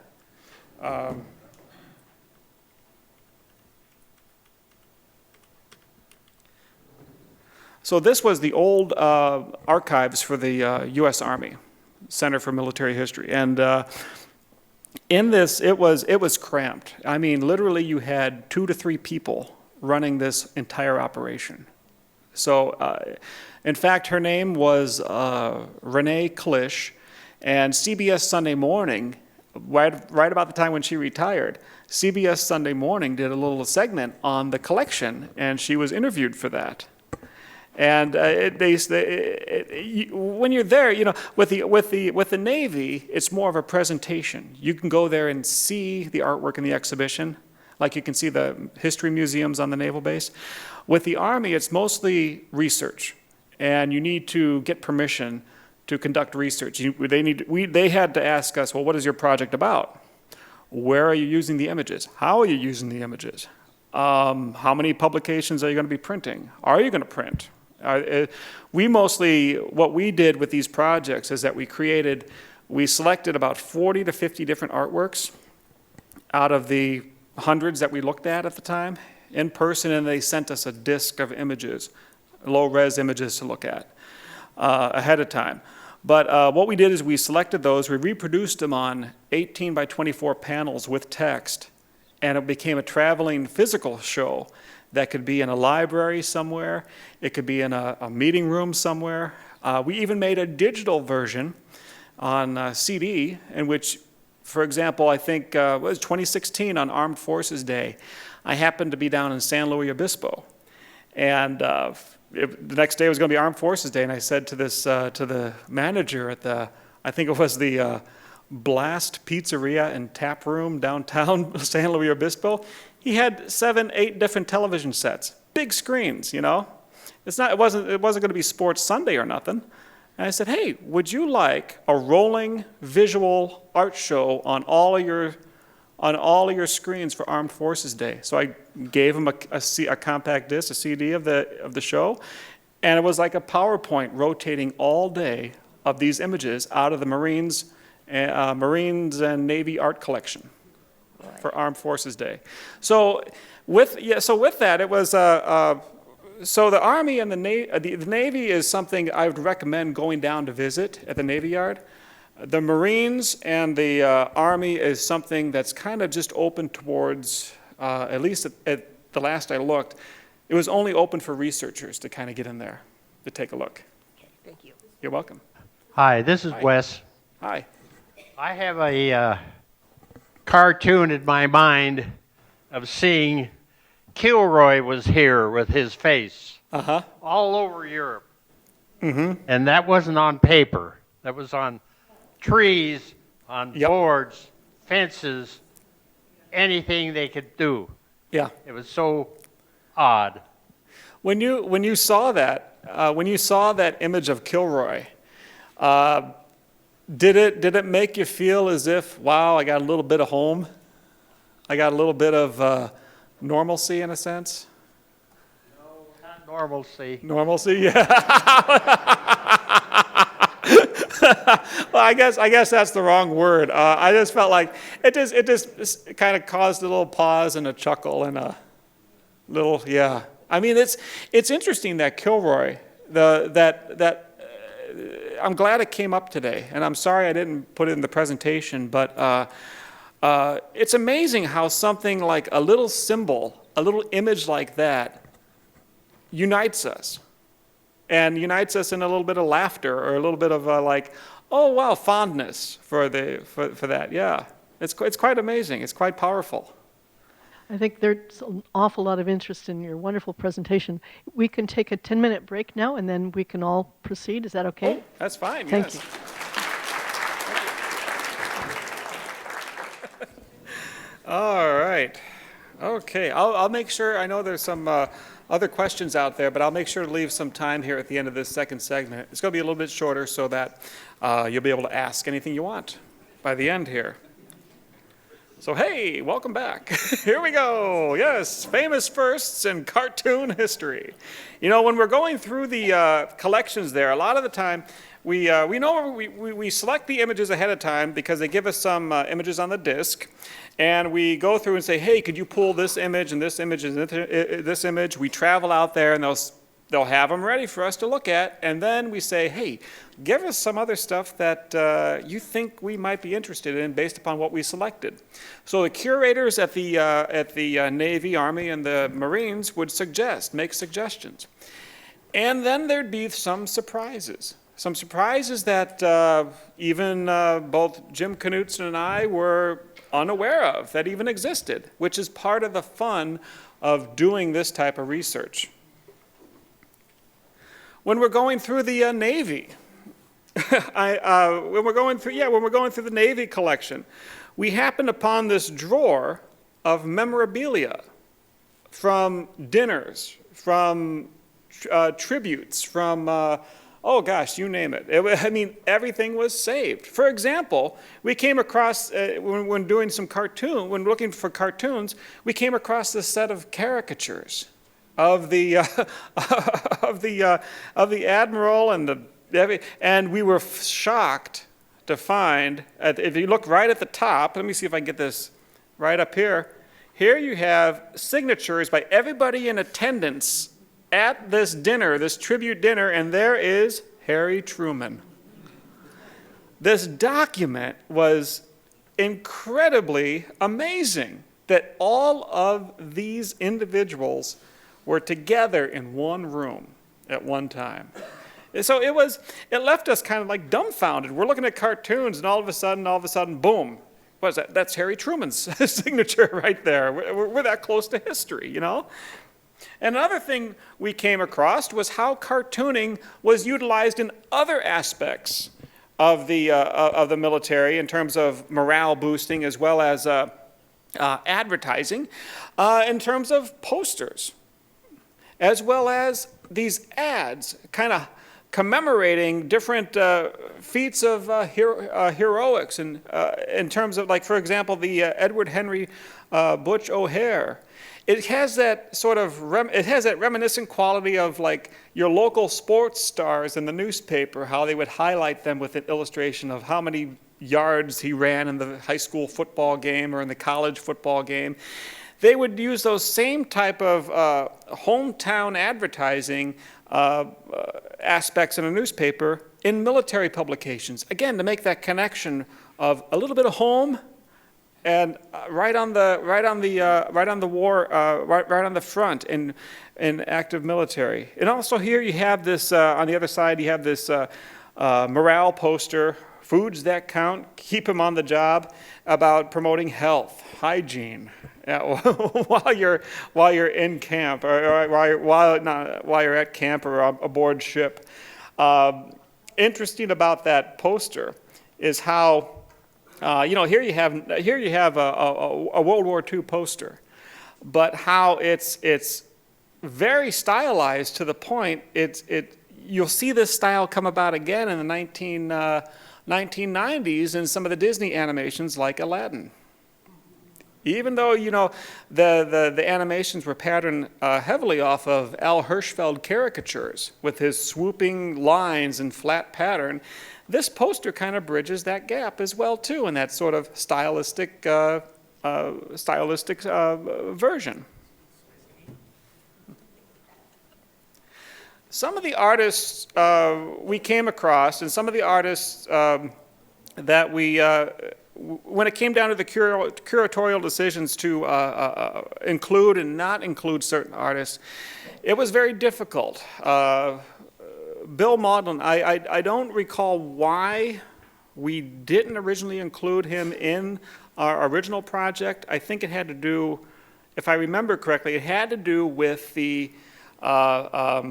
So this was the old archives for the U.S. Army, Center for Military History, and in this it was cramped. I mean, literally, you had 2 to 3 people running this entire operation. So, in fact, her name was Renee Klisch, and CBS Sunday Morning, right about the time when she retired, CBS Sunday Morning did a little segment on the collection, and she was interviewed for that. And when you're there, with the Navy, it's more of a presentation. You can go there and see the artwork in the exhibition, like you can see the history museums on the naval base. With the Army, it's mostly research, and you need to get permission to conduct research. They had to ask us, well, what is your project about? Where are you using the images? How are you using the images? How many publications are you going to be printing? Are you going to print? What we did with these projects is that we selected about 40 to 50 different artworks out of the hundreds that we looked at the time in person, and they sent us a disk of images, low-res images to look at ahead of time. But what we did is we selected those, we reproduced them on 18 by 24 panels with text, and it became a traveling physical show that could be in a library somewhere. It could be in a meeting room somewhere. We even made a digital version on CD in which, for example, I think it was 2016 on Armed Forces Day. I happened to be down in San Luis Obispo. And the next day was going to be Armed Forces Day, and I said to the manager at I think it was the Blast Pizzeria and Tap Room downtown San Luis Obispo, he had 7, 8 different television sets, big screens. It wasn't going to be Sports Sunday or nothing. And I said, hey, would you like a rolling visual art show on all of your screens for Armed Forces Day? So I gave them a compact disc, a CD of the show, and it was like a PowerPoint rotating all day of these images out of the Marines and Navy art collection for Armed Forces Day. So with that, it was so the Army and the Navy is something I would recommend going down to visit at the Navy Yard. The Marines and the Army is something that's kind of just open towards, at least at the last I looked, it was only open for researchers to kind of get in there to take a look. Okay, thank you. You're welcome. Hi, this is Wes. Hi. I have a cartoon in my mind of seeing Kilroy was here with his face all over Europe. Mm-hmm. And that wasn't on paper. That was on trees, on boards, fences, anything they could do. Yeah. It was so odd. When you saw that image of Kilroy, did it make you feel as if, wow, I got a little bit of home? I got a little bit of normalcy in a sense? No, not normalcy. Normalcy, yeah. Well, I guess that's the wrong word. I just felt like it just kind of caused a little pause and a chuckle and a little, yeah. I mean, it's interesting that Kilroy, I'm glad it came up today, and I'm sorry I didn't put it in the presentation, but it's amazing how something like a little symbol, a little image like that unites us. And unites us in a little bit of laughter or a little bit of like, oh wow, fondness for that. Yeah, it's quite amazing. It's quite powerful. I think there's an awful lot of interest in your wonderful presentation. We can take a 10-minute break now, and then we can all proceed. Is that okay? Oh, that's fine. Thank yes. you. All right. Okay. I'll make sure. I know there's some other questions out there, but I'll make sure to leave some time here at the end of this second segment. It's going to be a little bit shorter so that you'll be able to ask anything you want by the end here. So, hey, welcome back. Here we go. Yes, famous firsts in cartoon history. You know, when we're going through the collections there, a lot of the time we select the images ahead of time because they give us some images on the disc. And we go through and say, hey, could you pull this image and this image and this image? We travel out there and they'll have them ready for us to look at. And then we say, hey, give us some other stuff that you think we might be interested in based upon what we selected. So the curators at the Navy, Army, and the Marines would make suggestions. And then there'd be some surprises. Some surprises that even both Jim Knutson and I were unaware of that even existed, which is part of the fun of doing this type of research. When we're going through the Navy, when we're going through the Navy collection, we happened upon this drawer of memorabilia from dinners, from tributes, from oh gosh, you name it. I mean, everything was saved. For example, we came across, when doing some when looking for cartoons, we came across this set of caricatures of the admiral and we were shocked to find, if you look right at the top, let me see if I can get this right up here. Here you have signatures by everybody in attendance at this dinner, this tribute dinner, and there is Harry Truman. This document was incredibly amazing that all of these individuals were together in one room at one time. So it left us kind of like dumbfounded. We're looking at cartoons, and all of a sudden, boom. What is that? That's Harry Truman's signature right there. We're that close to history, you know? Another thing we came across was how cartooning was utilized in other aspects of the military in terms of morale boosting as well as advertising, in terms of posters, as well as these ads kind of commemorating different feats of heroics, and in terms of, like, for example, the Edward Henry Butch O'Hare. It has that sort of reminiscent quality of, like, your local sports stars in the newspaper, how they would highlight them with an illustration of how many yards he ran in the high school football game or in the college football game. They would use those same type of hometown advertising aspects in a newspaper in military publications. Again, to make that connection of a little bit of home and right on the front in active military. And also here you have this on the other side. You have this morale poster: foods that count, keep them on the job, about promoting health, hygiene. While you're in camp, or while you're at camp or aboard ship. Interesting about that poster is how, here you have a World War II poster, but how it's very stylized to the point you'll see this style come about again in the 1990s in some of the Disney animations like Aladdin. Even though, the animations were patterned heavily off of Al Hirschfeld caricatures with his swooping lines and flat pattern, this poster kind of bridges that gap as well, too, in that sort of stylistic version. Some of the artists we came across, and some of the artists that we... when it came down to the curatorial decisions to include and not include certain artists, it was very difficult. Bill Maudlin, I don't recall why we didn't originally include him in our original project. I think it had to do, if I remember correctly, it had to do with the, I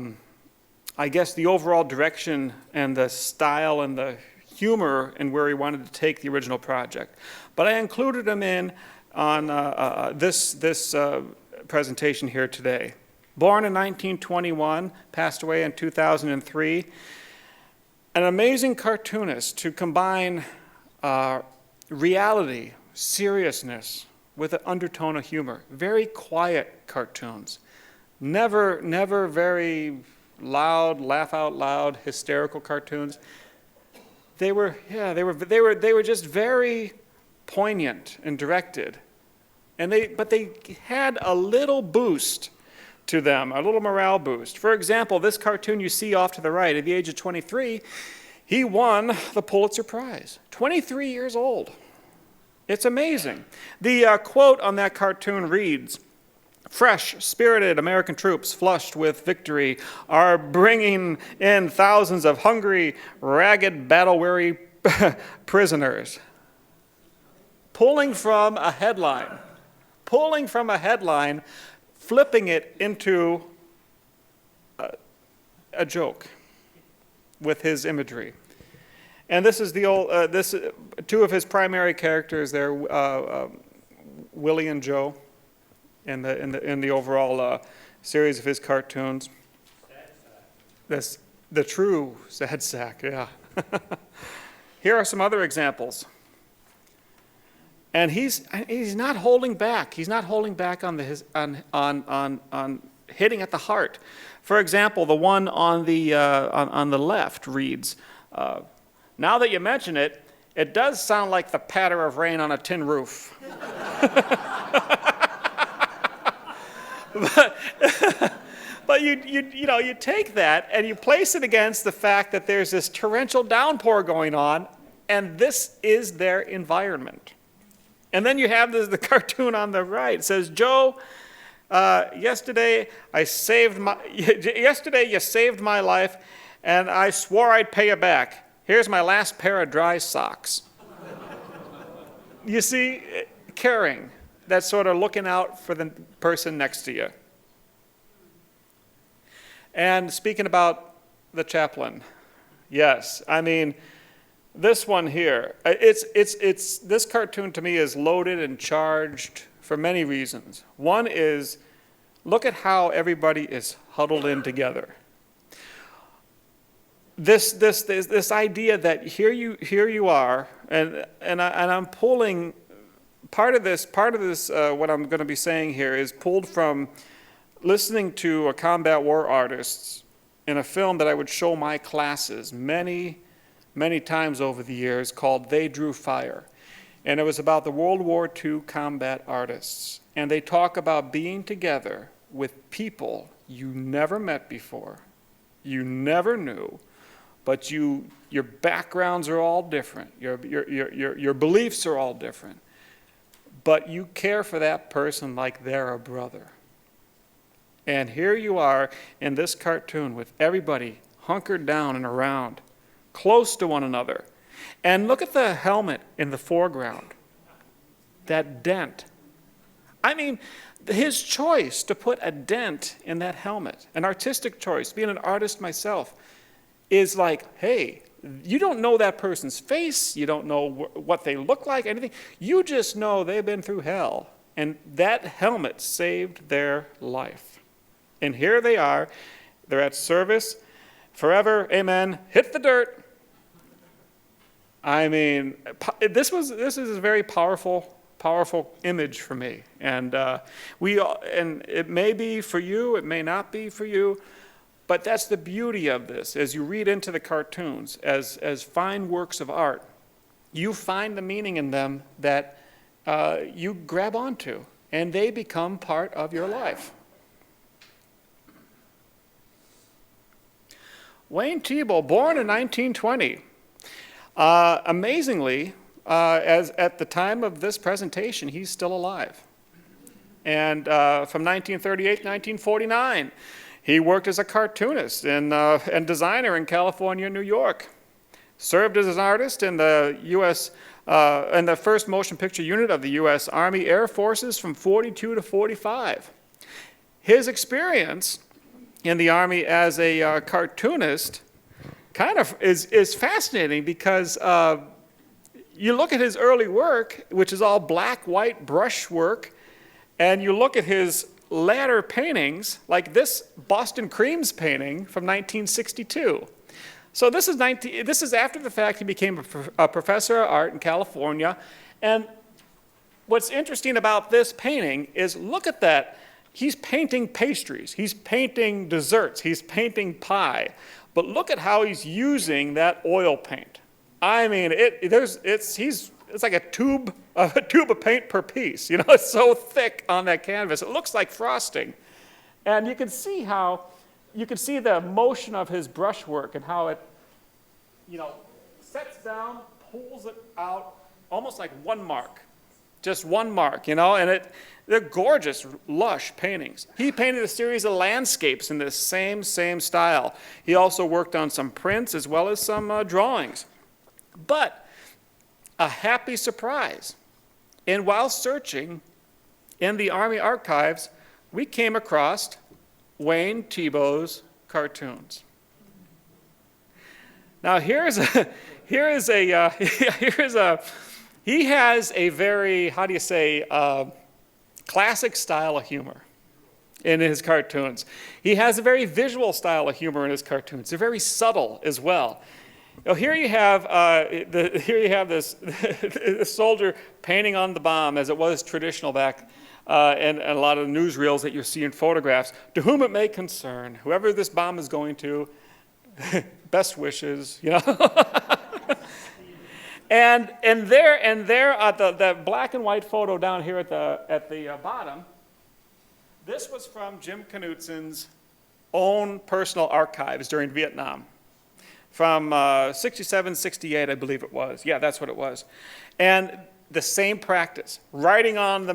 guess, the overall direction and the style and the humor and where he wanted to take the original project. But I included him in on this presentation here today. Born in 1921, passed away in 2003. An amazing cartoonist to combine reality, seriousness, with an undertone of humor. Very quiet cartoons. Never very loud, laugh out loud, hysterical cartoons. They were just very poignant and directed, but they had a little boost to them, a little morale boost. For example, this cartoon you see off to the right, at the age of 23, he won the Pulitzer Prize. 23 years old. It's amazing. The quote on that cartoon reads, "Fresh, spirited American troops, flushed with victory, are bringing in thousands of hungry, ragged, battle-weary prisoners." Pulling from a headline, flipping it into a joke with his imagery. And this is two of his primary characters there, Willie and Joe. In the overall series of his cartoons. That's the true sad sack, yeah. Here are some other examples. And he's not holding back. He's not holding back on hitting at the heart. For example, the one on the left reads, "Now that you mention it, it does sound like the patter of rain on a tin roof." But you take that and you place it against the fact that there's this torrential downpour going on, and this is their environment. And then you have the cartoon on the right. It says, "Joe, yesterday you saved my life, and I swore I'd pay you back. Here's my last pair of dry socks." You see, caring. That's sort of looking out for the person next to you. And speaking about the chaplain, yes, I mean, this one here, this cartoon to me is loaded and charged for many reasons. One is, look at how everybody is huddled in together. this idea that here you are, and I'm pulling part of this what I'm going to be saying here is pulled from listening to a combat war artists in a film that I would show my classes many times over the years called They Drew Fire. And it was about the World War II combat artists. And they talk about being together with people you never met before, you never knew, but your backgrounds are all different, your beliefs are all different, but you care for that person like they're a brother. And here you are in this cartoon with everybody hunkered down and around, close to one another. And look at the helmet in the foreground, that dent. I mean, his choice to put a dent in that helmet, an artistic choice, being an artist myself, is like, hey, you don't know that person's face, you don't know what they look like, anything. You just know they've been through hell, and that helmet saved their life. And here they are, they're at service, forever, amen, hit the dirt. I mean, this is a very powerful image for me. And and it may be for you, it may not be for you, but that's the beauty of this. As you read into the cartoons, as fine works of art, you find the meaning in them that you grab onto, and they become part of your life. Wayne Thiebaud, born in 1920. Amazingly, as at the time of this presentation, he's still alive. And from 1938 to 1949, he worked as a cartoonist and designer in California and New York. Served as an artist in the U.S. In the first motion picture unit of the U.S. Army Air Forces from 42 to 45. His experience in the Army as a cartoonist kind of is fascinating because you look at his early work, which is all black, white brush work, and you look at his latter paintings, like this Boston Creams painting from 1962. So this is after the fact he became a professor of art in California. And what's interesting about this painting is look at that. He's painting pastries, he's painting desserts, he's painting pie. But look at how he's using that oil paint. I mean, it's like a tube of paint per piece. You know, it's so thick on that canvas. It looks like frosting. And you can see the motion of his brushwork and how it, sets down, pulls it out, almost like one mark. Just one mark, and they're gorgeous, lush paintings. He painted a series of landscapes in this same style. He also worked on some prints as well as some drawings. But a happy surprise. And while searching in the Army archives, we came across Wayne Thiebaud's cartoons. Now he has a very, classic style of humor in his cartoons. He has a very visual style of humor in his cartoons. They're very subtle as well. Here you have this soldier painting on the bomb, as it was traditional back, and a lot of newsreels that you see in photographs. To whom it may concern, whoever this bomb is going to, best wishes, And there at the black and white photo down here at the bottom, this was from Jim Knutson's own personal archives during Vietnam, from 67, 68, I believe it was. Yeah, that's what it was. And the same practice, writing on the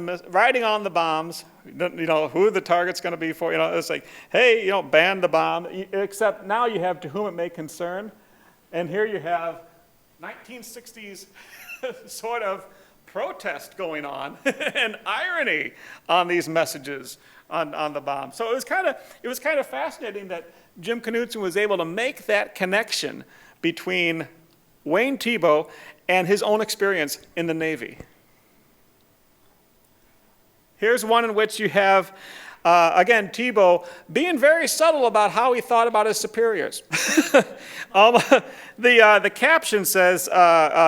bombs, who the target's going to be for. It's like, hey, ban the bomb. Except now you have to whom it may concern, and here you have 1960s sort of protest going on and irony on these messages on the bomb. So it was kind of fascinating that Jim Knutson was able to make that connection between Wayne Thiebaud and his own experience in the Navy. Here's one in which you have Again, Tebow being very subtle about how he thought about his superiors. The caption says,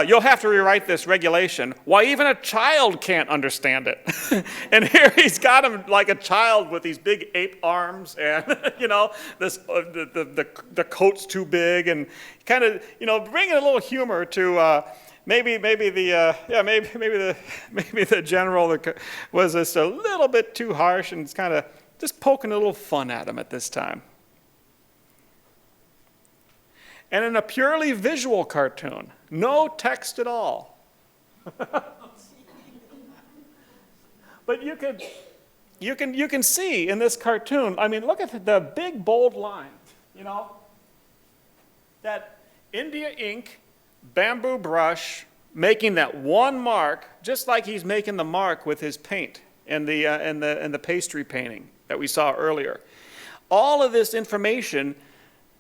you'll have to rewrite this regulation. Why, even a child can't understand it. And here he's got him like a child with these big ape arms and, this, the coat's too big and kind of, bringing a little humor to maybe the general was just a little bit too harsh, and it's kind of just poking a little fun at him at this time. And in a purely visual cartoon, no text at all. But you can see in this cartoon. I mean, look at the big bold lines. That India ink. Bamboo brush, making that one mark, just like he's making the mark with his paint in the pastry painting that we saw earlier. All of this information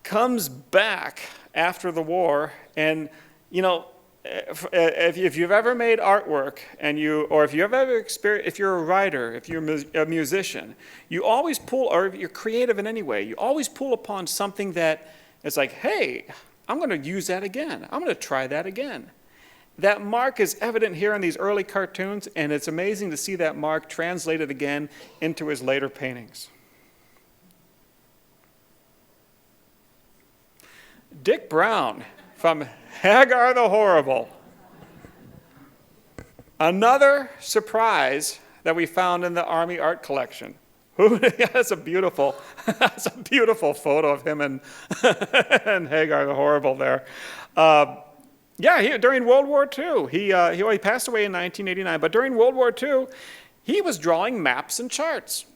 comes back after the war, and if you've ever made artwork if you're a writer, if you're a musician, you always pull, or if you're creative in any way, you always pull upon something that is like, hey, I'm going to use that again. I'm going to try that again. That mark is evident here in these early cartoons, and it's amazing to see that mark translated again into his later paintings. Dick Brown from Hagar the Horrible. Another surprise that we found in the Army art collection. That's a beautiful photo of him and Hagar the Horrible there. During World War II, he passed away in 1989, but during World War II, he was drawing maps and charts.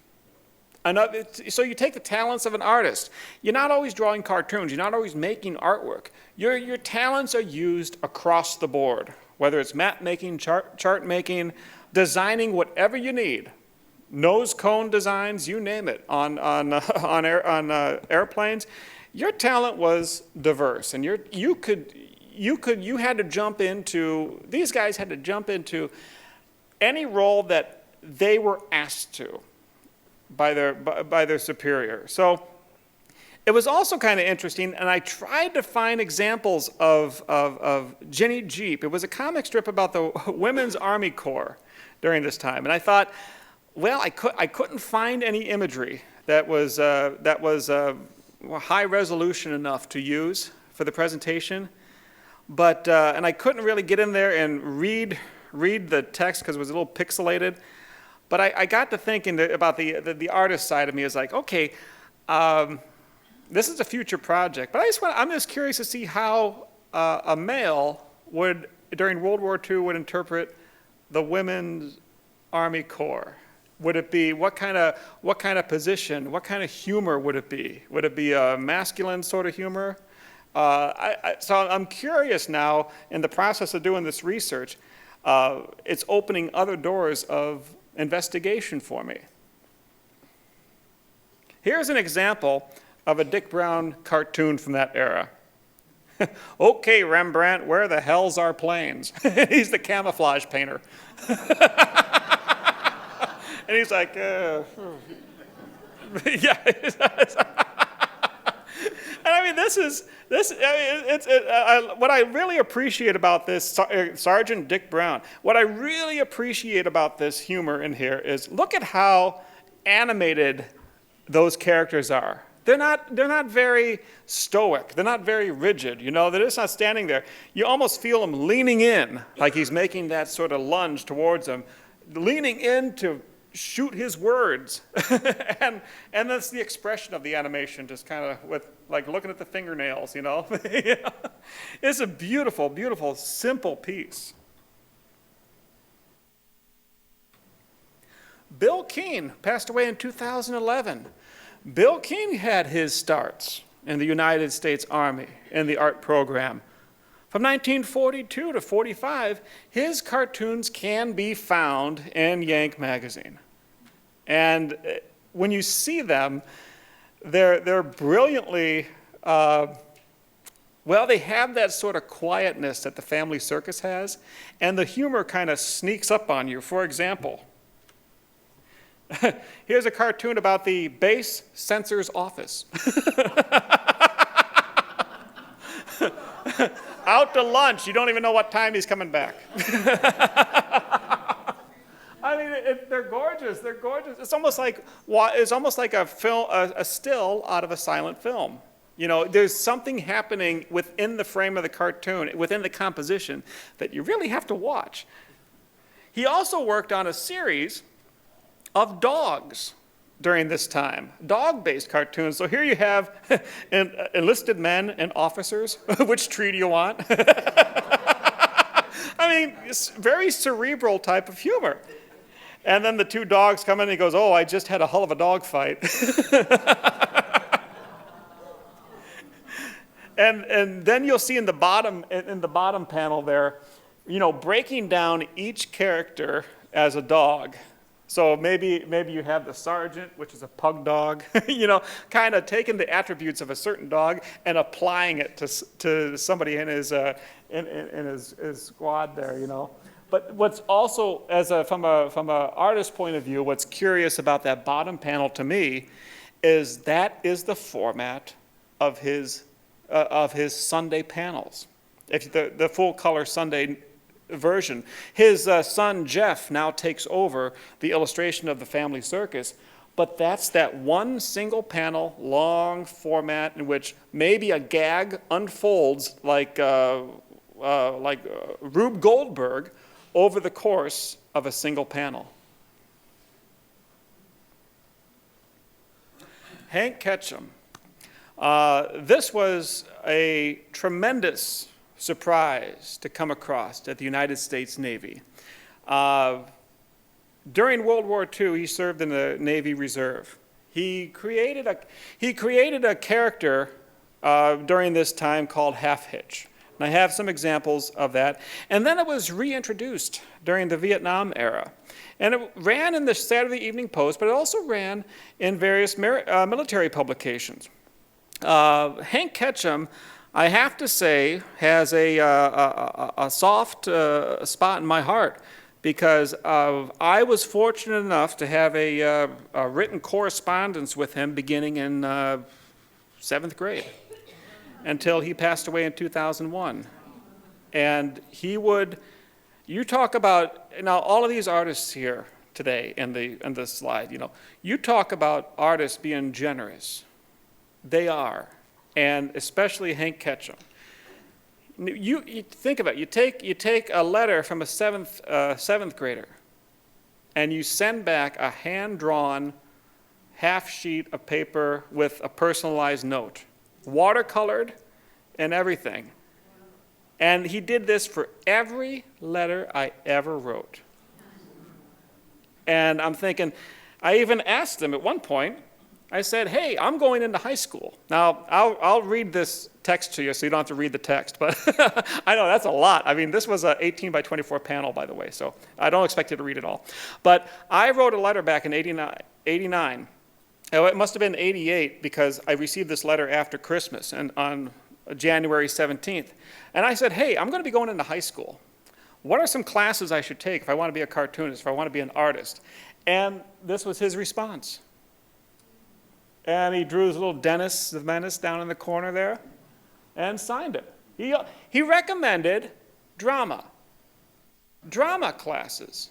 So you take the talents of an artist. You're not always drawing cartoons. You're not always making artwork. Your talents are used across the board, whether it's map making, chart making, designing whatever you need. Nose cone designs, you name it, on airplanes. Your talent was diverse, and you had to jump into, these guys had to jump into any role that they were asked to by their superior. So it was also kind of interesting, and I tried to find examples of Jenny Jeep. It was a comic strip about the Women's Army Corps during this time, and I thought, well, I couldn't find any imagery that was high resolution enough to use for the presentation, but and I couldn't really get in there and read the text because it was a little pixelated. But I got to thinking about the artist side of me. Is like, okay, this is a future project, but I'm just curious to see how a male would during World War II would interpret the Women's Army Corps. Would it be what kind of position? What kind of humor would it be? Would it be a masculine sort of humor? So I'm curious now. In the process of doing this research, it's opening other doors of investigation for me. Here's an example of a Dick Brown cartoon from that era. Okay, Rembrandt, where the hell's our planes? He's the camouflage painter. And he's like, yeah. And I mean, what I really appreciate about this, Sergeant Dick Brown, what I really appreciate about this humor in here is look at how animated those characters are. They're not very stoic. They're not very rigid. They're just not standing there. You almost feel them leaning in, like he's making that sort of lunge towards them, leaning in to shoot his words. and that's the expression of the animation, just kind of with like looking at the fingernails, It's a beautiful, beautiful, simple piece. Bill Keane passed away in 2011. Bill Keane had his starts in the United States Army in the art program. From 1942 to 45, his cartoons can be found in Yank magazine. And when you see them, they're brilliantly, they have that sort of quietness that the Family Circus has, and the humor kind of sneaks up on you. For example, Here's a cartoon about the base censor's office. Out to lunch, you don't even know what time he's coming back. I mean, they're gorgeous. They're gorgeous. It's almost like a film, a still out of a silent film. You know, there's something happening within the frame of the cartoon, within the composition, that you really have to watch. He also worked on a series of dogs during this time, dog-based cartoons. So here you have enlisted men and officers. Which tree do you want? I mean, it's very cerebral type of humor. And then the two dogs come in and he goes, oh, I just had a hull of a dog fight. And then you'll see in the bottom panel there, you know, breaking down each character as a dog. So maybe you have the sergeant, which is a pug dog, you know, kind of taking the attributes of a certain dog and applying it to somebody in his squad there, you know. But what's also, from an artist's point of view, what's curious about that bottom panel to me is that is the format of his Sunday panels. If the full color Sunday version. His son Jeff now takes over the illustration of the family circus, but that's that one single panel, long format in which maybe a gag unfolds like Rube Goldberg over the course of a single panel. Hank Ketchum. This was a tremendous surprise to come across at the United States Navy. During World War II, he served in the Navy Reserve. He created a character during this time called Half Hitch. And I have some examples of that. And then it was reintroduced during the Vietnam era. And it ran in the Saturday Evening Post, but it also ran in various military publications. Hank Ketchum, I have to say, has a soft spot in my heart because I was fortunate enough to have a written correspondence with him beginning in 7th grade until he passed away in 2001. And he would, you talk about, now all of these artists here today in this slide, you know, you talk about artists being generous. They are. And especially Hank Ketchum. You think about it. You take a letter from a seventh grader, and you send back a hand-drawn half sheet of paper with a personalized note, watercolored and everything. And he did this for every letter I ever wrote. And I'm thinking, I even asked him at one point. I said, hey, I'm going into high school. Now, I'll read this text to you so you don't have to read the text, but I know that's a lot. I mean, this was an 18 by 24 panel, by the way, so I don't expect you to read it all. But I wrote a letter back in 89. Oh, it must have been 88 because I received this letter after Christmas and on January 17th. And I said, hey, I'm going to be going into high school. What are some classes I should take if I want to be a cartoonist, if I want to be an artist? And this was his response. And he drew his little Dennis the Menace down in the corner there and signed it. He recommended drama classes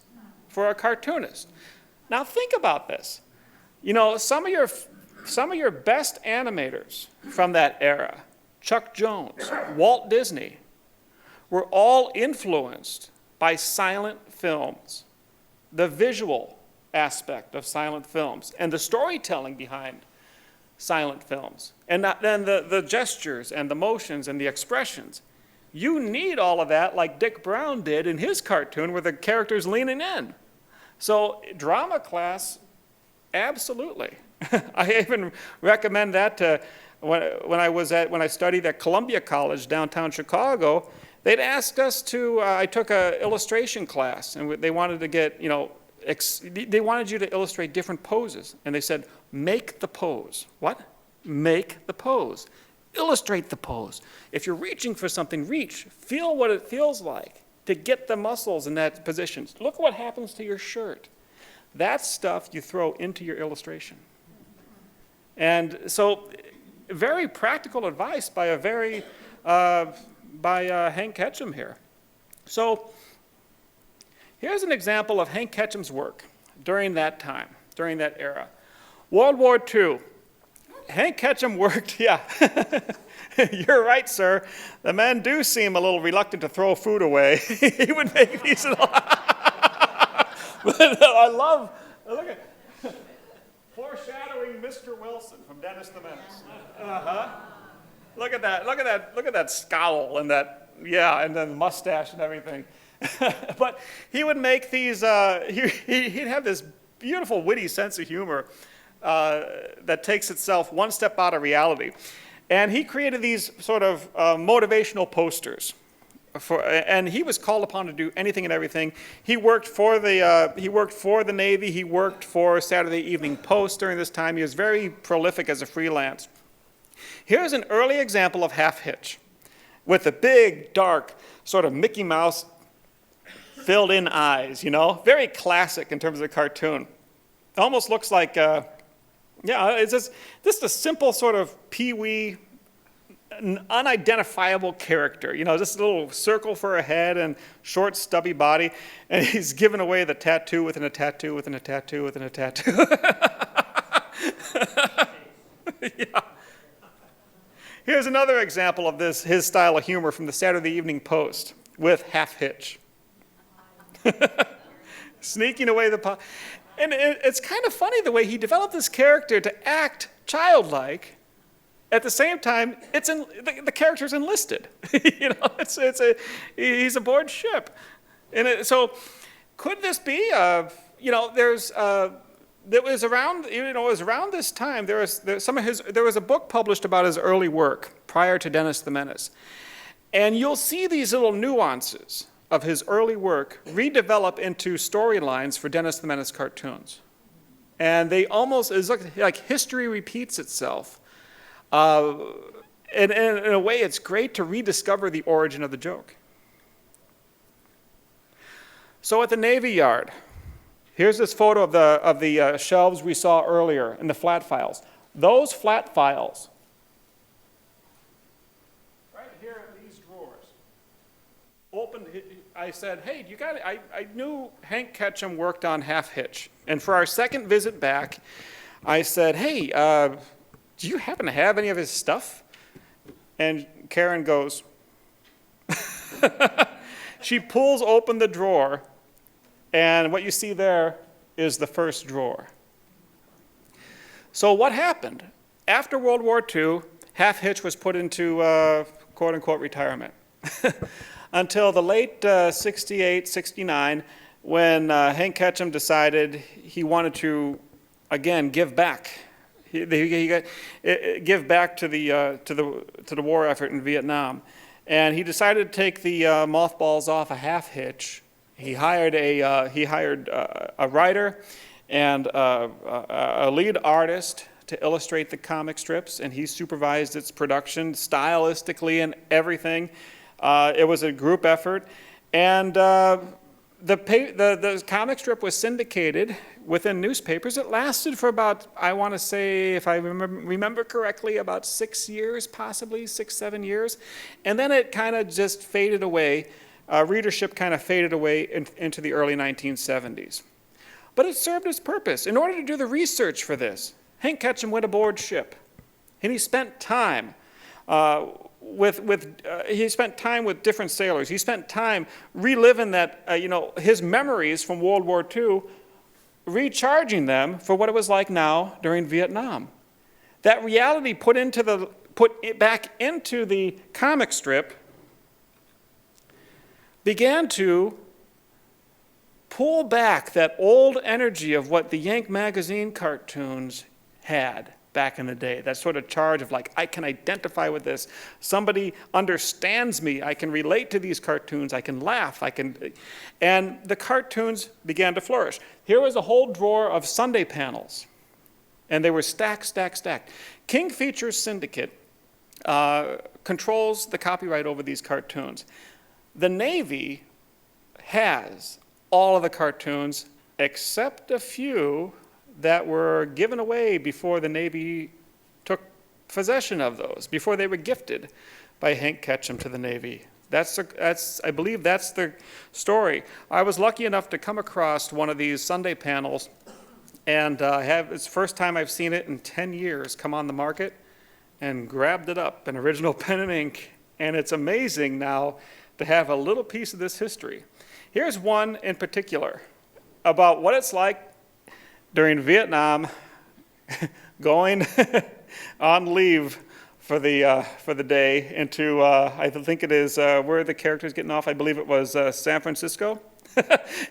for a cartoonist. Now think about this. You know, some of your best animators from that era, Chuck Jones, Walt Disney, were all influenced by silent films, the visual aspect of silent films, and the storytelling behind silent films, and then the gestures and the motions and the expressions. You need all of that like Dick Brown did in his cartoon where the character's leaning in. So drama class, absolutely. I even recommend that to when I studied at Columbia College downtown Chicago. They'd asked us to, I took an illustration class and they wanted to get, you know, they wanted you to illustrate different poses. And they said, make the pose. What? Make the pose. Illustrate the pose. If you're reaching for something, reach. Feel what it feels like to get the muscles in that position. Look what happens to your shirt. that stuff you throw into your illustration. And so, very practical advice by Hank Ketchum here. So, here's an example of Hank Ketchum's work during that time, during that era. World War II. Hank Ketchum worked, yeah. You're right, sir. The men do seem a little reluctant to throw food away. He would make these little... I love, look at, foreshadowing Mr. Wilson from Dennis the Menace. Look at that scowl and that, yeah, and then the mustache and everything. But he would make these, he'd have this beautiful, witty sense of humor that takes itself one step out of reality. And he created these sort of motivational posters. And he was called upon to do anything and everything. He worked for the Navy. He worked for Saturday Evening Post during this time. He was very prolific as a freelance. Here's an early example of Half Hitch, with the big, dark, sort of Mickey Mouse filled-in eyes. You know, very classic in terms of the cartoon. It almost looks like, yeah, it's just a simple sort of Pee-wee, an unidentifiable character, you know, just a little circle for a head and short, stubby body, and he's giving away the tattoo within a tattoo within a tattoo within a tattoo. Yeah. Here's another example of his style of humor from the Saturday Evening Post with Half Hitch. Sneaking away the... And it's kind of funny the way he developed this character to act childlike. At the same time, the character's enlisted. You know, he's aboard ship, and so could this be? You know, there was around this time there was a book published about his early work prior to Dennis the Menace, and you'll see these little nuances of his early work redevelop into storylines for Dennis the Menace cartoons, and they almost it's like history repeats itself. And in a way, it's great to rediscover the origin of the joke. So at the Navy Yard, here's this photo of the shelves we saw earlier in the flat files. Those flat files, right here in these drawers, opened. I said, hey, you got it. I knew Hank Ketchum worked on Half Hitch. And for our second visit back, I said, hey, do you happen to have any of his stuff? And Karen goes, she pulls open the drawer, and what you see there is the first drawer. So what happened? After World War II, Half Hitch was put into quote-unquote retirement until the late 68, 69, when Hank Ketchum decided he wanted to, again, give back. Give back to the war effort in Vietnam, and he decided to take the mothballs off a Half Hitch. He hired a writer and a lead artist to illustrate the comic strips, and he supervised its production stylistically and everything. It was a group effort, and the comic strip was syndicated within newspapers. It lasted for about, I want to say, if I remember correctly, about 6 years, possibly 6, 7 years. And then it kind of just faded away. Readership kind of faded away into the early 1970s. But it served its purpose. In order to do the research for this, Hank Ketchum went aboard ship. And he spent time he spent time with different sailors. He spent time reliving that, his memories from World War II, recharging them for what it was like now during Vietnam. That reality put it back into the comic strip began to pull back that old energy of what the Yank magazine cartoons had back in the day, that sort of charge of like, I can identify with this. Somebody understands me. I can relate to these cartoons. I can laugh. And the cartoons began to flourish. Here was a whole drawer of Sunday panels, and they were stacked, stacked, stacked. King Features Syndicate controls the copyright over these cartoons. The Navy has all of the cartoons except a few that were given away before the Navy took possession of those, before they were gifted by Hank Ketchum to the Navy. I believe that's the story. I was lucky enough to come across one of these Sunday panels, and it's the first time I've seen it in 10 years come on the market, and grabbed it up, an original pen and ink, and it's amazing now to have a little piece of this history. Here's one in particular about what it's like during Vietnam, going on leave for the day into, I think it is, where the character's getting off, I believe it was San Francisco.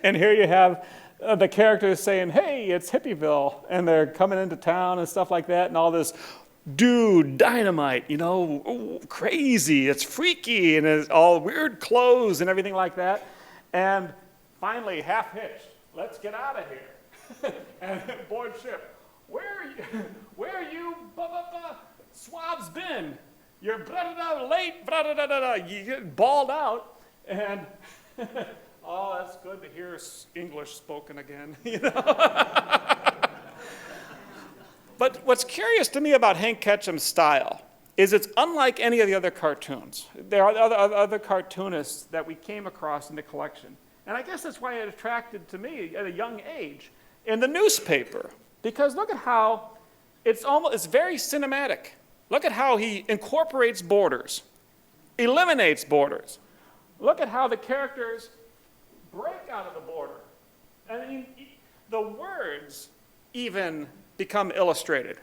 And here you have the characters saying, hey, it's Hippieville, and they're coming into town and stuff like that, and all this, dude, dynamite, you know, ooh, crazy, it's freaky, and it's all weird clothes and everything like that. And finally, half hitched, let's get out of here. And board ship, where are you swabs been? You're late, you get bawled out, and oh, that's good to hear English spoken again, you know. But what's curious to me about Hank Ketchum's style is it's unlike any of the other cartoons. There are other cartoonists that we came across in the collection. And I guess that's why it attracted to me at a young age in the newspaper. Because look at how it's very cinematic. Look at how he incorporates borders, eliminates borders. Look at how the characters break out of the border. I mean, the words even become illustrated.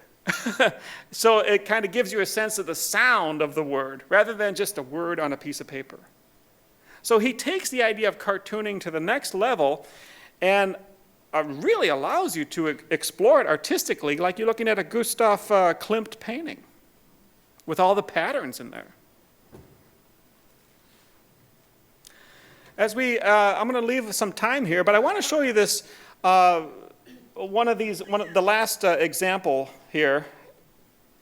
So it kind of gives you a sense of the sound of the word rather than just a word on a piece of paper. So he takes the idea of cartooning to the next level and really allows you to explore it artistically like you're looking at a Gustav Klimt painting with all the patterns in there. As I'm going to leave some time here, but I want to show you this the last example here,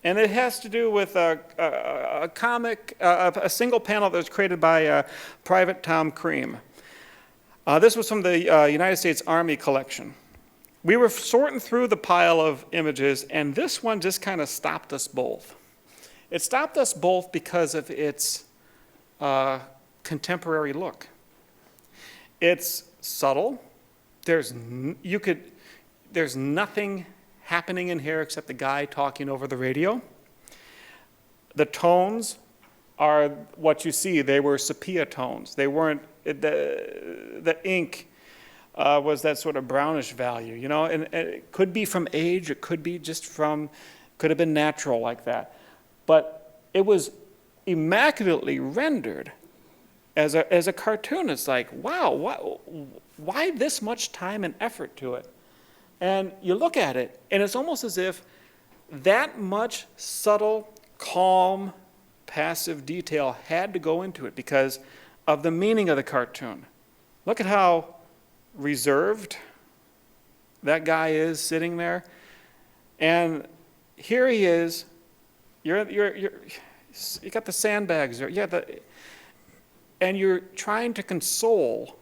and it has to do with a comic, a single panel that was created by Private Tom Cream. This was from the United States Army collection. We were sorting through the pile of images, and this one just kind of stopped us both. It stopped us both because of its contemporary look. It's subtle. There's nothing happening in here except the guy talking over the radio. The tones are what you see. They were sepia tones. They weren't, the ink was that sort of brownish value, you know, and it could be from age, it could be just could have been natural like that. But it was immaculately rendered as a cartoon. It's like, wow, why this much time and effort to it? And you look at it, and it's almost as if that much subtle, calm, passive detail had to go into it because of the meaning of the cartoon. Look at how reserved that guy is sitting there. And here he is. You got the sandbags there. And you're trying to console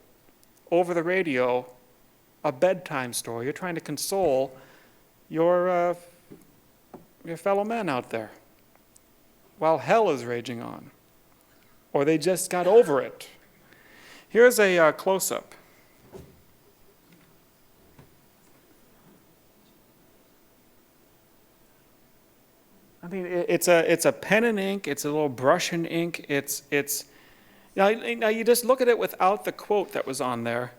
over the radio a bedtime story. You're trying to console your fellow men out there while hell is raging on, or they just got over it. Here's a close-up. I mean, it's a pen and ink. It's a little brush and ink. Now you just look at it without the quote that was on there.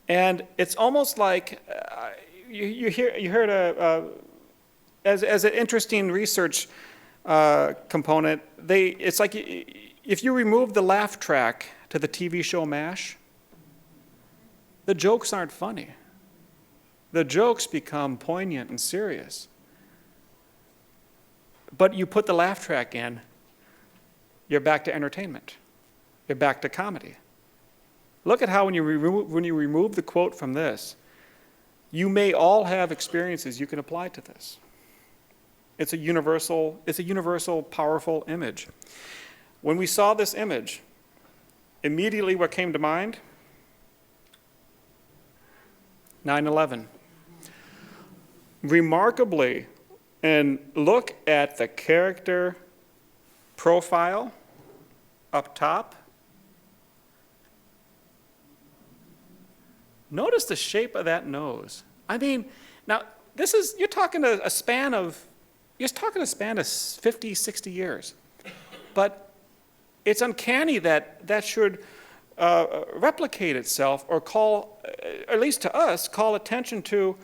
And it's almost like you heard as an interesting research component. It's like if you remove the laugh track to the TV show MASH, the jokes aren't funny. The jokes become poignant and serious. But you put the laugh track in, you're back to entertainment. You're back to comedy. Look at how when you remove the quote from this, you may all have experiences you can apply to this. It's a universal, powerful image. When we saw this image, immediately what came to mind? 9/11. Remarkably, and look at the character profile up top. Notice the shape of that nose. I mean, now this is, you're talking a span of 50, 60 years. But it's uncanny that that should replicate itself or call, at least to us, call attention to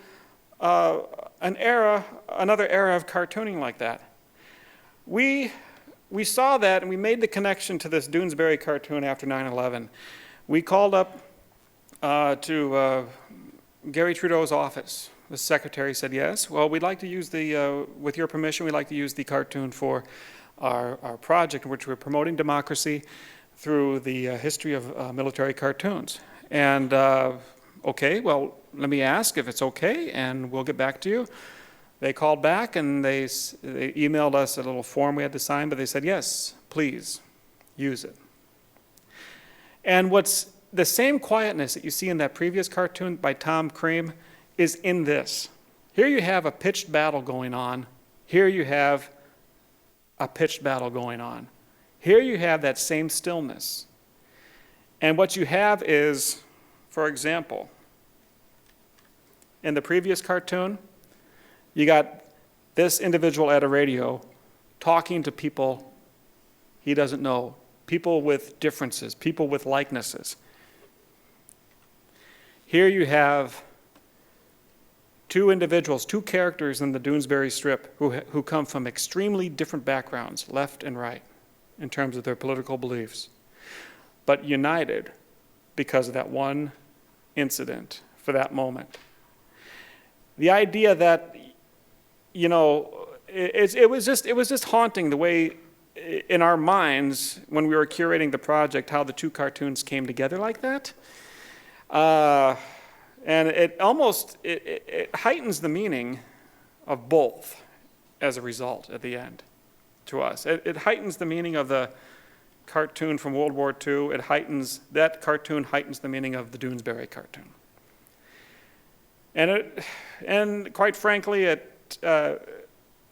another era of cartooning like that. We saw that and we made the connection to this Doonesbury cartoon after 9/11. We called up to Gary Trudeau's office. The secretary said, yes, well, we'd like to use with your permission, we'd like to use the cartoon for our project in which we're promoting democracy through the history of military cartoons. And okay, well, let me ask if it's okay, and we'll get back to you. They called back and they emailed us a little form we had to sign, but they said, yes, please, use it. And what's the same quietness that you see in that previous cartoon by Tom Cream is in this. Here you have a pitched battle going on. Here you have a pitched battle going on. Here you have that same stillness. And what you have is, for example, in the previous cartoon, you got this individual at a radio talking to people he doesn't know, people with differences, people with likenesses. Here you have two individuals, two characters in the Doonesbury strip who come from extremely different backgrounds, left and right, in terms of their political beliefs, but united because of that one incident for that moment. The idea that, you know, it was just haunting the way in our minds when we were curating the project how the two cartoons came together like that. And it almost, it heightens the meaning of both as a result at the end to us. It heightens the meaning of the cartoon from World War II. That cartoon heightens the meaning of the Doonesbury cartoon. And quite frankly, it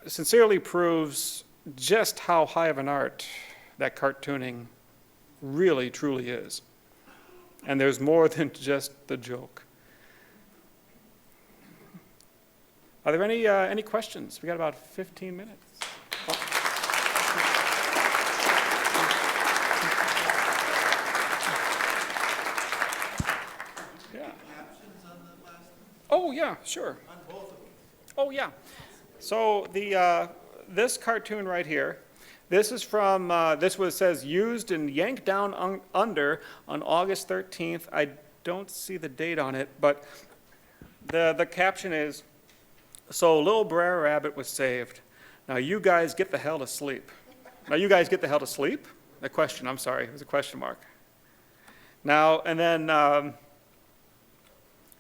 sincerely proves just how high of an art that cartooning really, truly is. And there's more than just the joke. Are there any questions? We got about 15 minutes. Yeah. Oh yeah, sure. On both of them. Oh yeah. So this cartoon right here, this is from, says used and yanked down under on August 13th. I don't see the date on it, but the caption is, so little Brer Rabbit was saved. Now you guys get the hell to sleep. Now you guys get the hell to sleep? The question, I'm sorry, it was a question mark. Now, and then,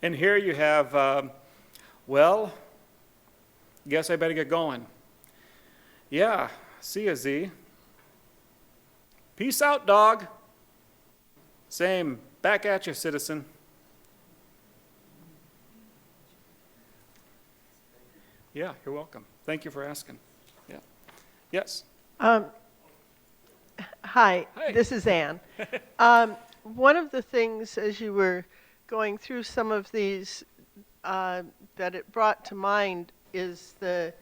and here you have, well, guess I better get going. Yeah, see ya, Z. Peace out, dog. Same, back at you, citizen. Yeah, you're welcome. Thank you for asking. Yeah. Yes. Hi, Hi. this is Anne. One of the things as you were going through some of these that it brought to mind is the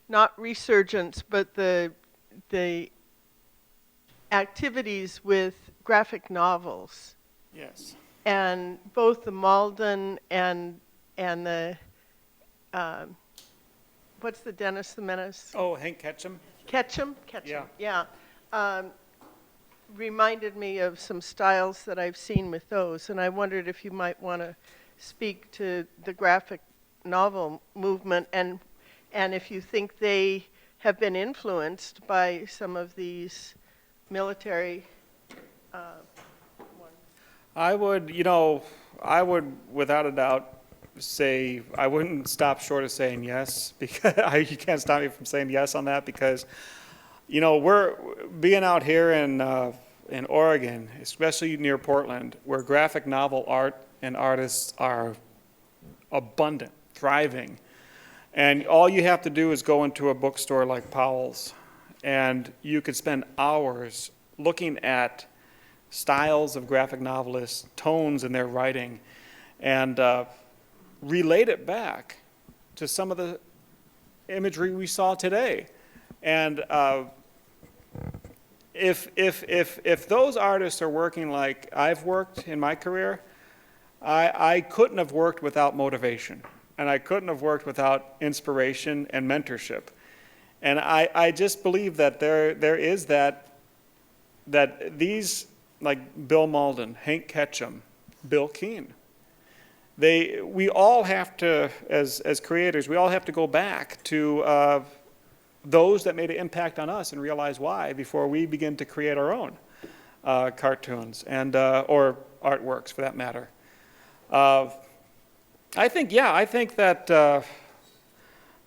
not resurgence, but the activities with graphic novels. Yes. And both the Malden and the what's the Dennis the Menace? Oh, Hank Ketchum? Ketchum? Yeah. Reminded me of some styles that I've seen with those, and I wondered if you might want to speak to the graphic novel movement and if you think they have been influenced by some of these military ones. I would without a doubt say, I wouldn't stop short of saying yes, because you can't stop me from saying yes on that, because, we're being out here in in Oregon, especially near Portland, where graphic novel art and artists are abundant, thriving. And all you have to do is go into a bookstore like Powell's, and you could spend hours looking at styles of graphic novelists, tones in their writing, and relate it back to some of the imagery we saw today. And if those artists are working like I've worked in my career, I couldn't have worked without motivation, and I couldn't have worked without inspiration and mentorship. And I just believe that there is that these, like Bill Malden, Hank Ketchum, Bill Keane, we all have to, as creators, we all have to go back to those that made an impact on us and realize why before we begin to create our own cartoons and or artworks for that matter. I think that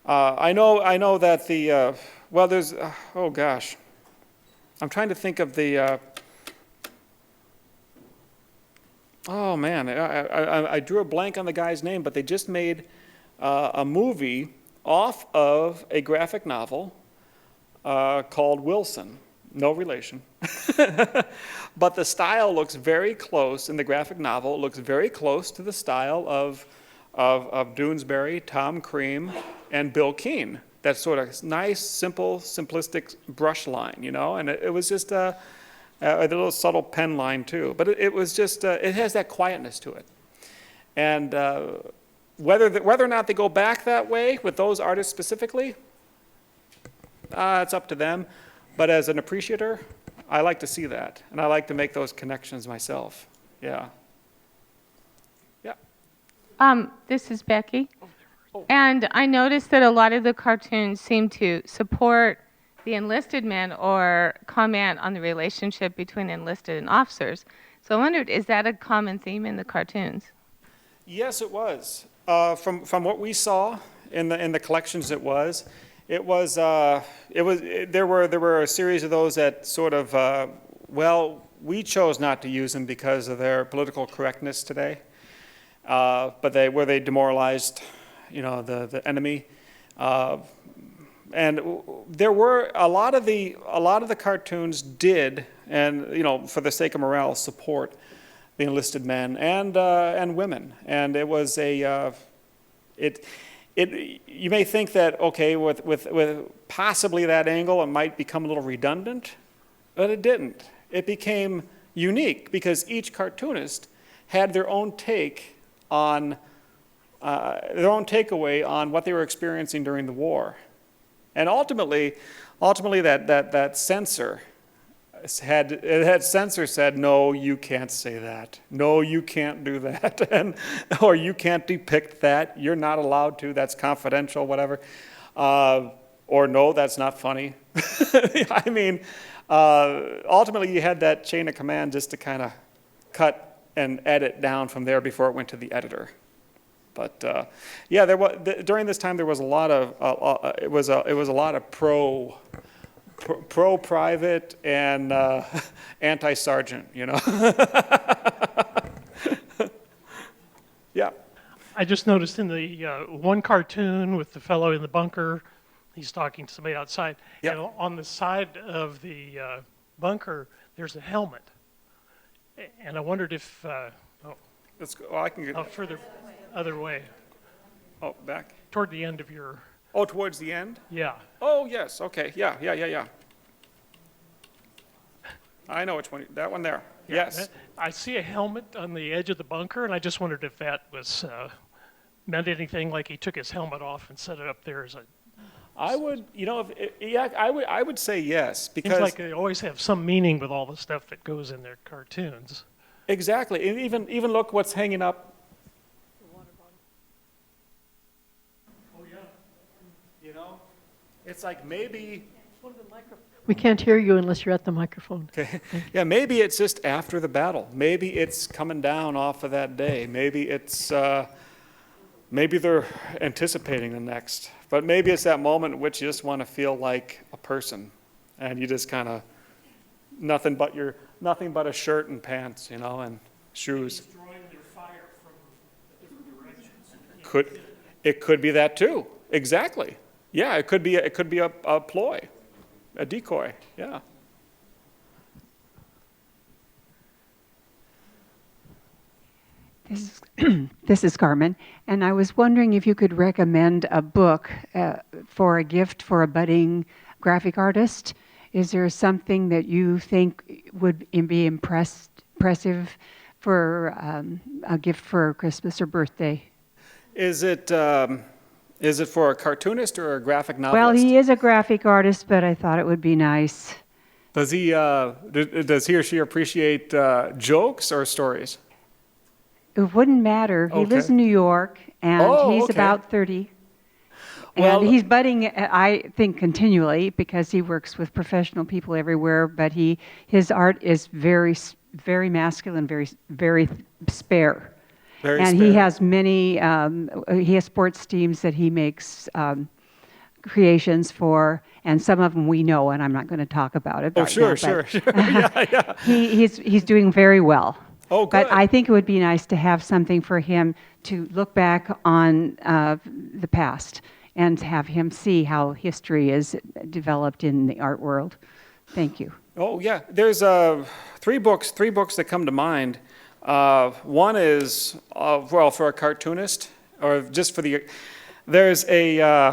I know that the well, there's oh gosh, I'm trying to think of the oh man, I drew a blank on the guy's name, but they just made a movie off of a graphic novel called Wilson. No relation. But the style looks very close in the graphic novel. It looks very close to the style of Doonesbury, Tom Cream, and Bill Keane. That sort of nice, simple, simplistic brush line, you know? And it was just a little subtle pen line too. But it was just, it has that quietness to it. And whether or not they go back that way with those artists specifically, it's up to them. But as an appreciator, I like to see that, and I like to make those connections myself. Yeah. Yeah. This is Becky. And I noticed that a lot of the cartoons seem to support the enlisted men or comment on the relationship between enlisted and officers. So I wondered, is that a common theme in the cartoons? Yes, it was. From what we saw in the collections, there were a series of those that sort of well, we chose not to use them because of their political correctness today, but they demoralized, you know, the enemy, and there were a lot of the cartoons did, and you know, for the sake of morale, support the enlisted men and women, and it was a you may think that, okay, with possibly that angle, it might become a little redundant, but it didn't. It became unique because each cartoonist had their own take on, their own takeaway on what they were experiencing during the war. And ultimately that censor censor said, no, you can't say that. No, you can't do that. Or you can't depict that. You're not allowed to. That's confidential, whatever. Or no, that's not funny. I mean, ultimately you had that chain of command just to kind of cut and edit down from there before it went to the editor. But yeah, during this time there was a lot of it was a lot of pro-private and anti-sergeant, you know. Yeah. I just noticed in the one cartoon with the fellow in the bunker, he's talking to somebody outside. Yep. And on the side of the bunker, there's a helmet. And I wondered if, Let's go. Oh, I can get further, other way. Oh, back? Toward the end of your... Oh, towards the end? Yeah. Oh, yes, okay, yeah. I know which one, that one there, Yeah, yes. I see a helmet on the edge of the bunker, and I just wondered if that was meant anything, like he took his helmet off and set it up there as a... I would, you know, I would say yes, because... Seems like they always have some meaning with all the stuff that goes in their cartoons. Exactly, and even look what's hanging up. Oh, yeah. You know, it's like maybe... We can't hear you unless you're at the microphone. Okay. Yeah, maybe it's just after the battle. Maybe it's coming down off of that day. Maybe it's, maybe they're anticipating the next. But maybe it's that moment in which you just want to feel like a person. And you just kind of, nothing but your nothing but a shirt and pants, you know, and shoes. Drawing their fire from different directions. It could be that too. Exactly. Yeah, it could be a ploy, a decoy. Yeah. This is Carmen, and I was wondering if you could recommend a book for a gift for a budding graphic artist. Is there something that you think would be impressive for a gift for Christmas or birthday? Is it for a cartoonist or a graphic novelist? Well, he is a graphic artist, but I thought it would be nice. Does he or she appreciate jokes or stories? It wouldn't matter. He lives in New York, and he's about 30. Well, And he's budding, I think, continually because he works with professional people everywhere. But his art is very, very masculine, very spare. He has many. He has sports teams that he makes creations for, and some of them we know, and I'm not going to talk about it. Sure. Yeah. He's doing very well. Oh, good. But I think it would be nice to have something for him to look back on the past and have him see how history is developed in the art world. Thank you. Oh, yeah. There's three books that come to mind. One is, for a cartoonist, or just for there's a,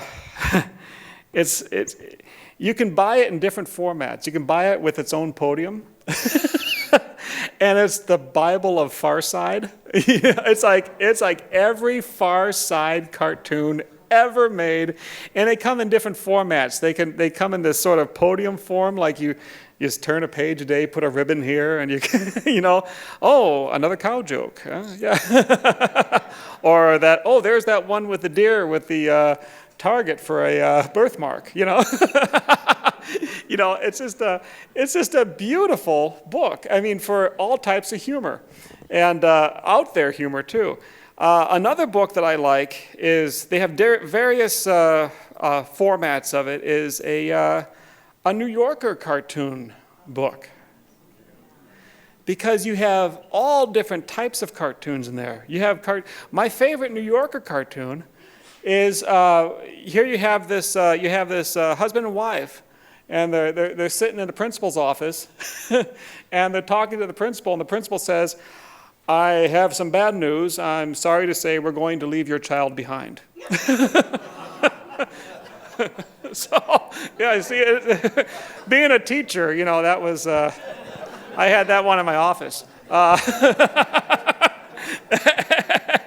you can buy it in different formats. You can buy it with its own podium. And it's the Bible of Far Side. It's like every Far Side cartoon ever made, and they come in different formats. They come in this sort of podium form, like you just turn a page a day, put a ribbon here, and another cow joke. Yeah. Or there's that one with the deer with the target for a birthmark. It's just a beautiful book. I mean, for all types of humor, and out there humor too. Another book that I like is they have various formats of it. Is a New Yorker cartoon book, because you have all different types of cartoons in there. You have my favorite New Yorker cartoon is here. You have this husband and wife. And they're sitting in the principal's office, and they're talking to the principal, and the principal says, "I have some bad news. I'm sorry to say we're going to leave your child behind." So, yeah, you see, being a teacher, that was, I had that one in my office.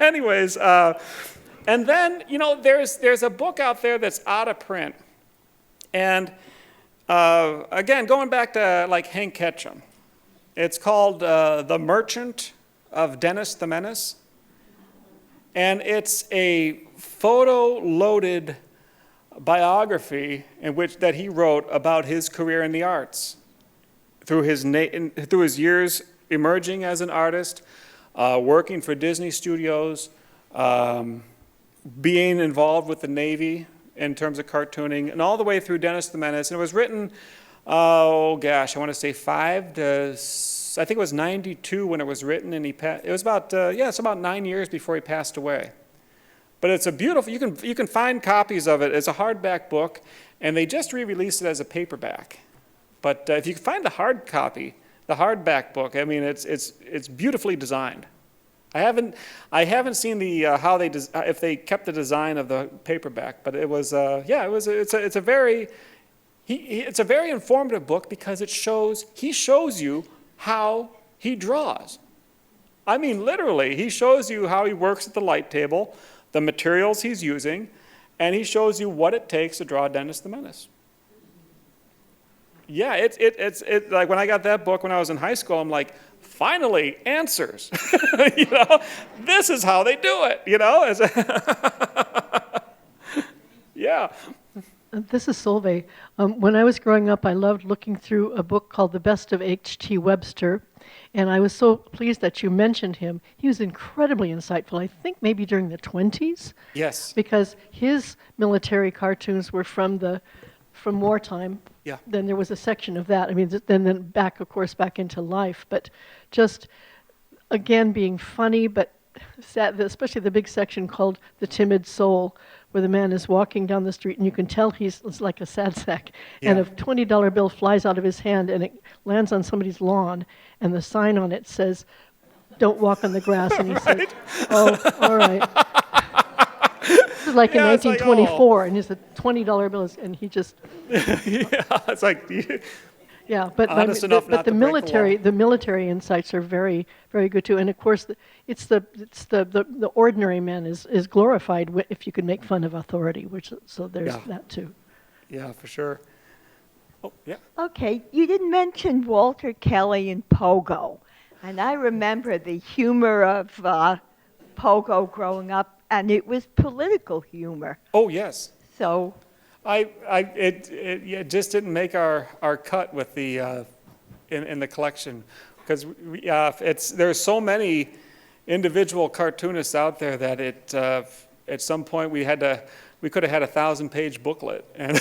Anyways, and then, there's a book out there that's out of print. And again, going back to like Hank Ketchum, it's called The Merchant of Dennis the Menace. And it's a photo-loaded biography that he wrote about his career in the arts through his years emerging as an artist, working for Disney Studios, being involved with the Navy in terms of cartooning, and all the way through Dennis the Menace. And it was written, I want to say I think it was 92 when it was written, and it was about, it's about 9 years before he passed away. But it's a beautiful, you can find copies of it as a hardback book, and they just re-released it as a paperback. But if you can find the hard copy, the hardback book, I mean, it's beautifully designed. I haven't seen if they kept the design of the paperback, but it was it's a very informative book because he shows you how he draws. I mean, literally, he shows you how he works at the light table, the materials he's using, and he shows you what it takes to draw Dennis the Menace. Yeah, it's like when I got that book when I was in high school, I'm like, finally, answers. This is how they do it. Yeah. This is Solveig. When I was growing up, I loved looking through a book called The Best of H.T. Webster, and I was so pleased that you mentioned him. He was incredibly insightful, I think maybe during the 20s. Yes. Because his military cartoons were from the from wartime. Yeah. Then there was a section of that. I mean, then back, of course, back into life. But just, again, being funny, but sad, especially the big section called The Timid Soul, where the man is walking down the street, and you can tell he's like a sad sack. Yeah. And a $20 bill flies out of his hand, and it lands on somebody's lawn, and the sign on it says, "Don't walk on the grass." And he Right. says, "Oh, all right." This is like in Yeah, it's like, 1924, and it's a $20 bill, and he just. Yeah, it's like. Yeah, but Honest enough not the to break the law. military insights are very, very good too. And of course, the ordinary man is glorified if you can make fun of authority. So there's Yeah. that too. Yeah, for sure. Oh, yeah. Okay, you didn't mention Walter Kelly and Pogo. And I remember the humor of Pogo growing up, and it was political humor. Oh, yes. So It just didn't make our cut with the in the collection, because there's so many individual cartoonists out there that at some point we could have had a 1,000-page booklet, and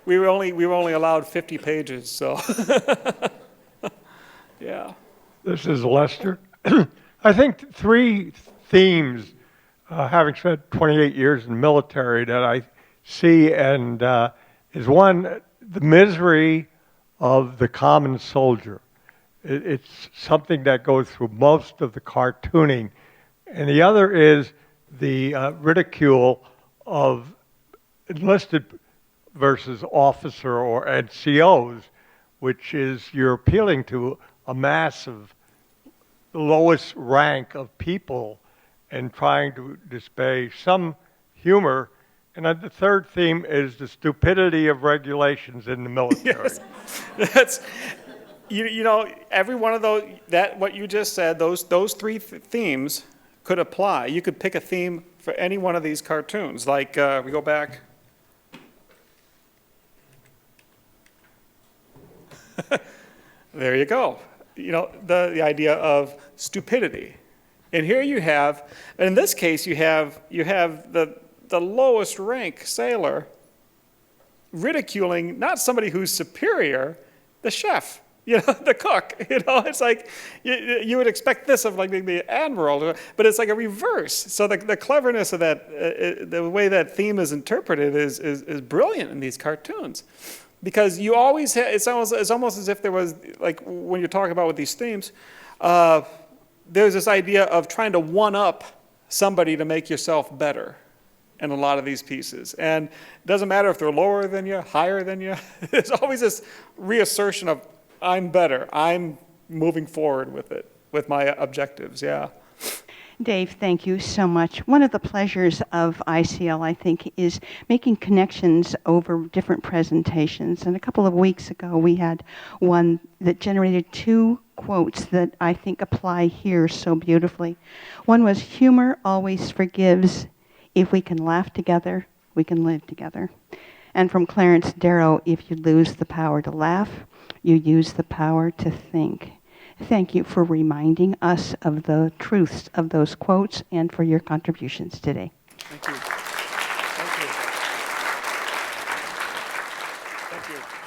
we were only allowed 50 pages. So yeah. This is Lester. I think three themes, having spent 28 years in the military, that I see, and is one, the misery of the common soldier. It's something that goes through most of the cartooning. And the other is the ridicule of enlisted versus officer or NCOs, which is you're appealing to a mass of the lowest rank of people and trying to display some humor. And then the third theme is the stupidity of regulations in the military. Yes. That's, you know, every one of those, what you just said, those three themes could apply. You could pick a theme for any one of these cartoons. Like, we go back. There you go. You know, the idea of stupidity. And here you have, and in this case, you have the lowest rank sailor ridiculing not somebody who's superior, the chef, you know, the cook. You know, it's like you would expect this of like the admiral, but it's like a reverse. So the cleverness of that, the way that theme is interpreted is brilliant in these cartoons, because you always have, it's almost as if there was, like when you're talking about with these themes, there's this idea of trying to one up somebody to make yourself better in a lot of these pieces. And it doesn't matter if they're lower than you, higher than you. There's always this reassertion of, I'm better. I'm moving forward with it, with my objectives, yeah. Dave, thank you so much. One of the pleasures of ICL, I think, is making connections over different presentations. And a couple of weeks ago, we had one that generated two quotes that I think apply here so beautifully. One was, humor always forgives. If we can laugh together, we can live together. And from Clarence Darrow, if you lose the power to laugh, you use the power to think. Thank you for reminding us of the truths of those quotes and for your contributions today. Thank you. Thank you. Thank you.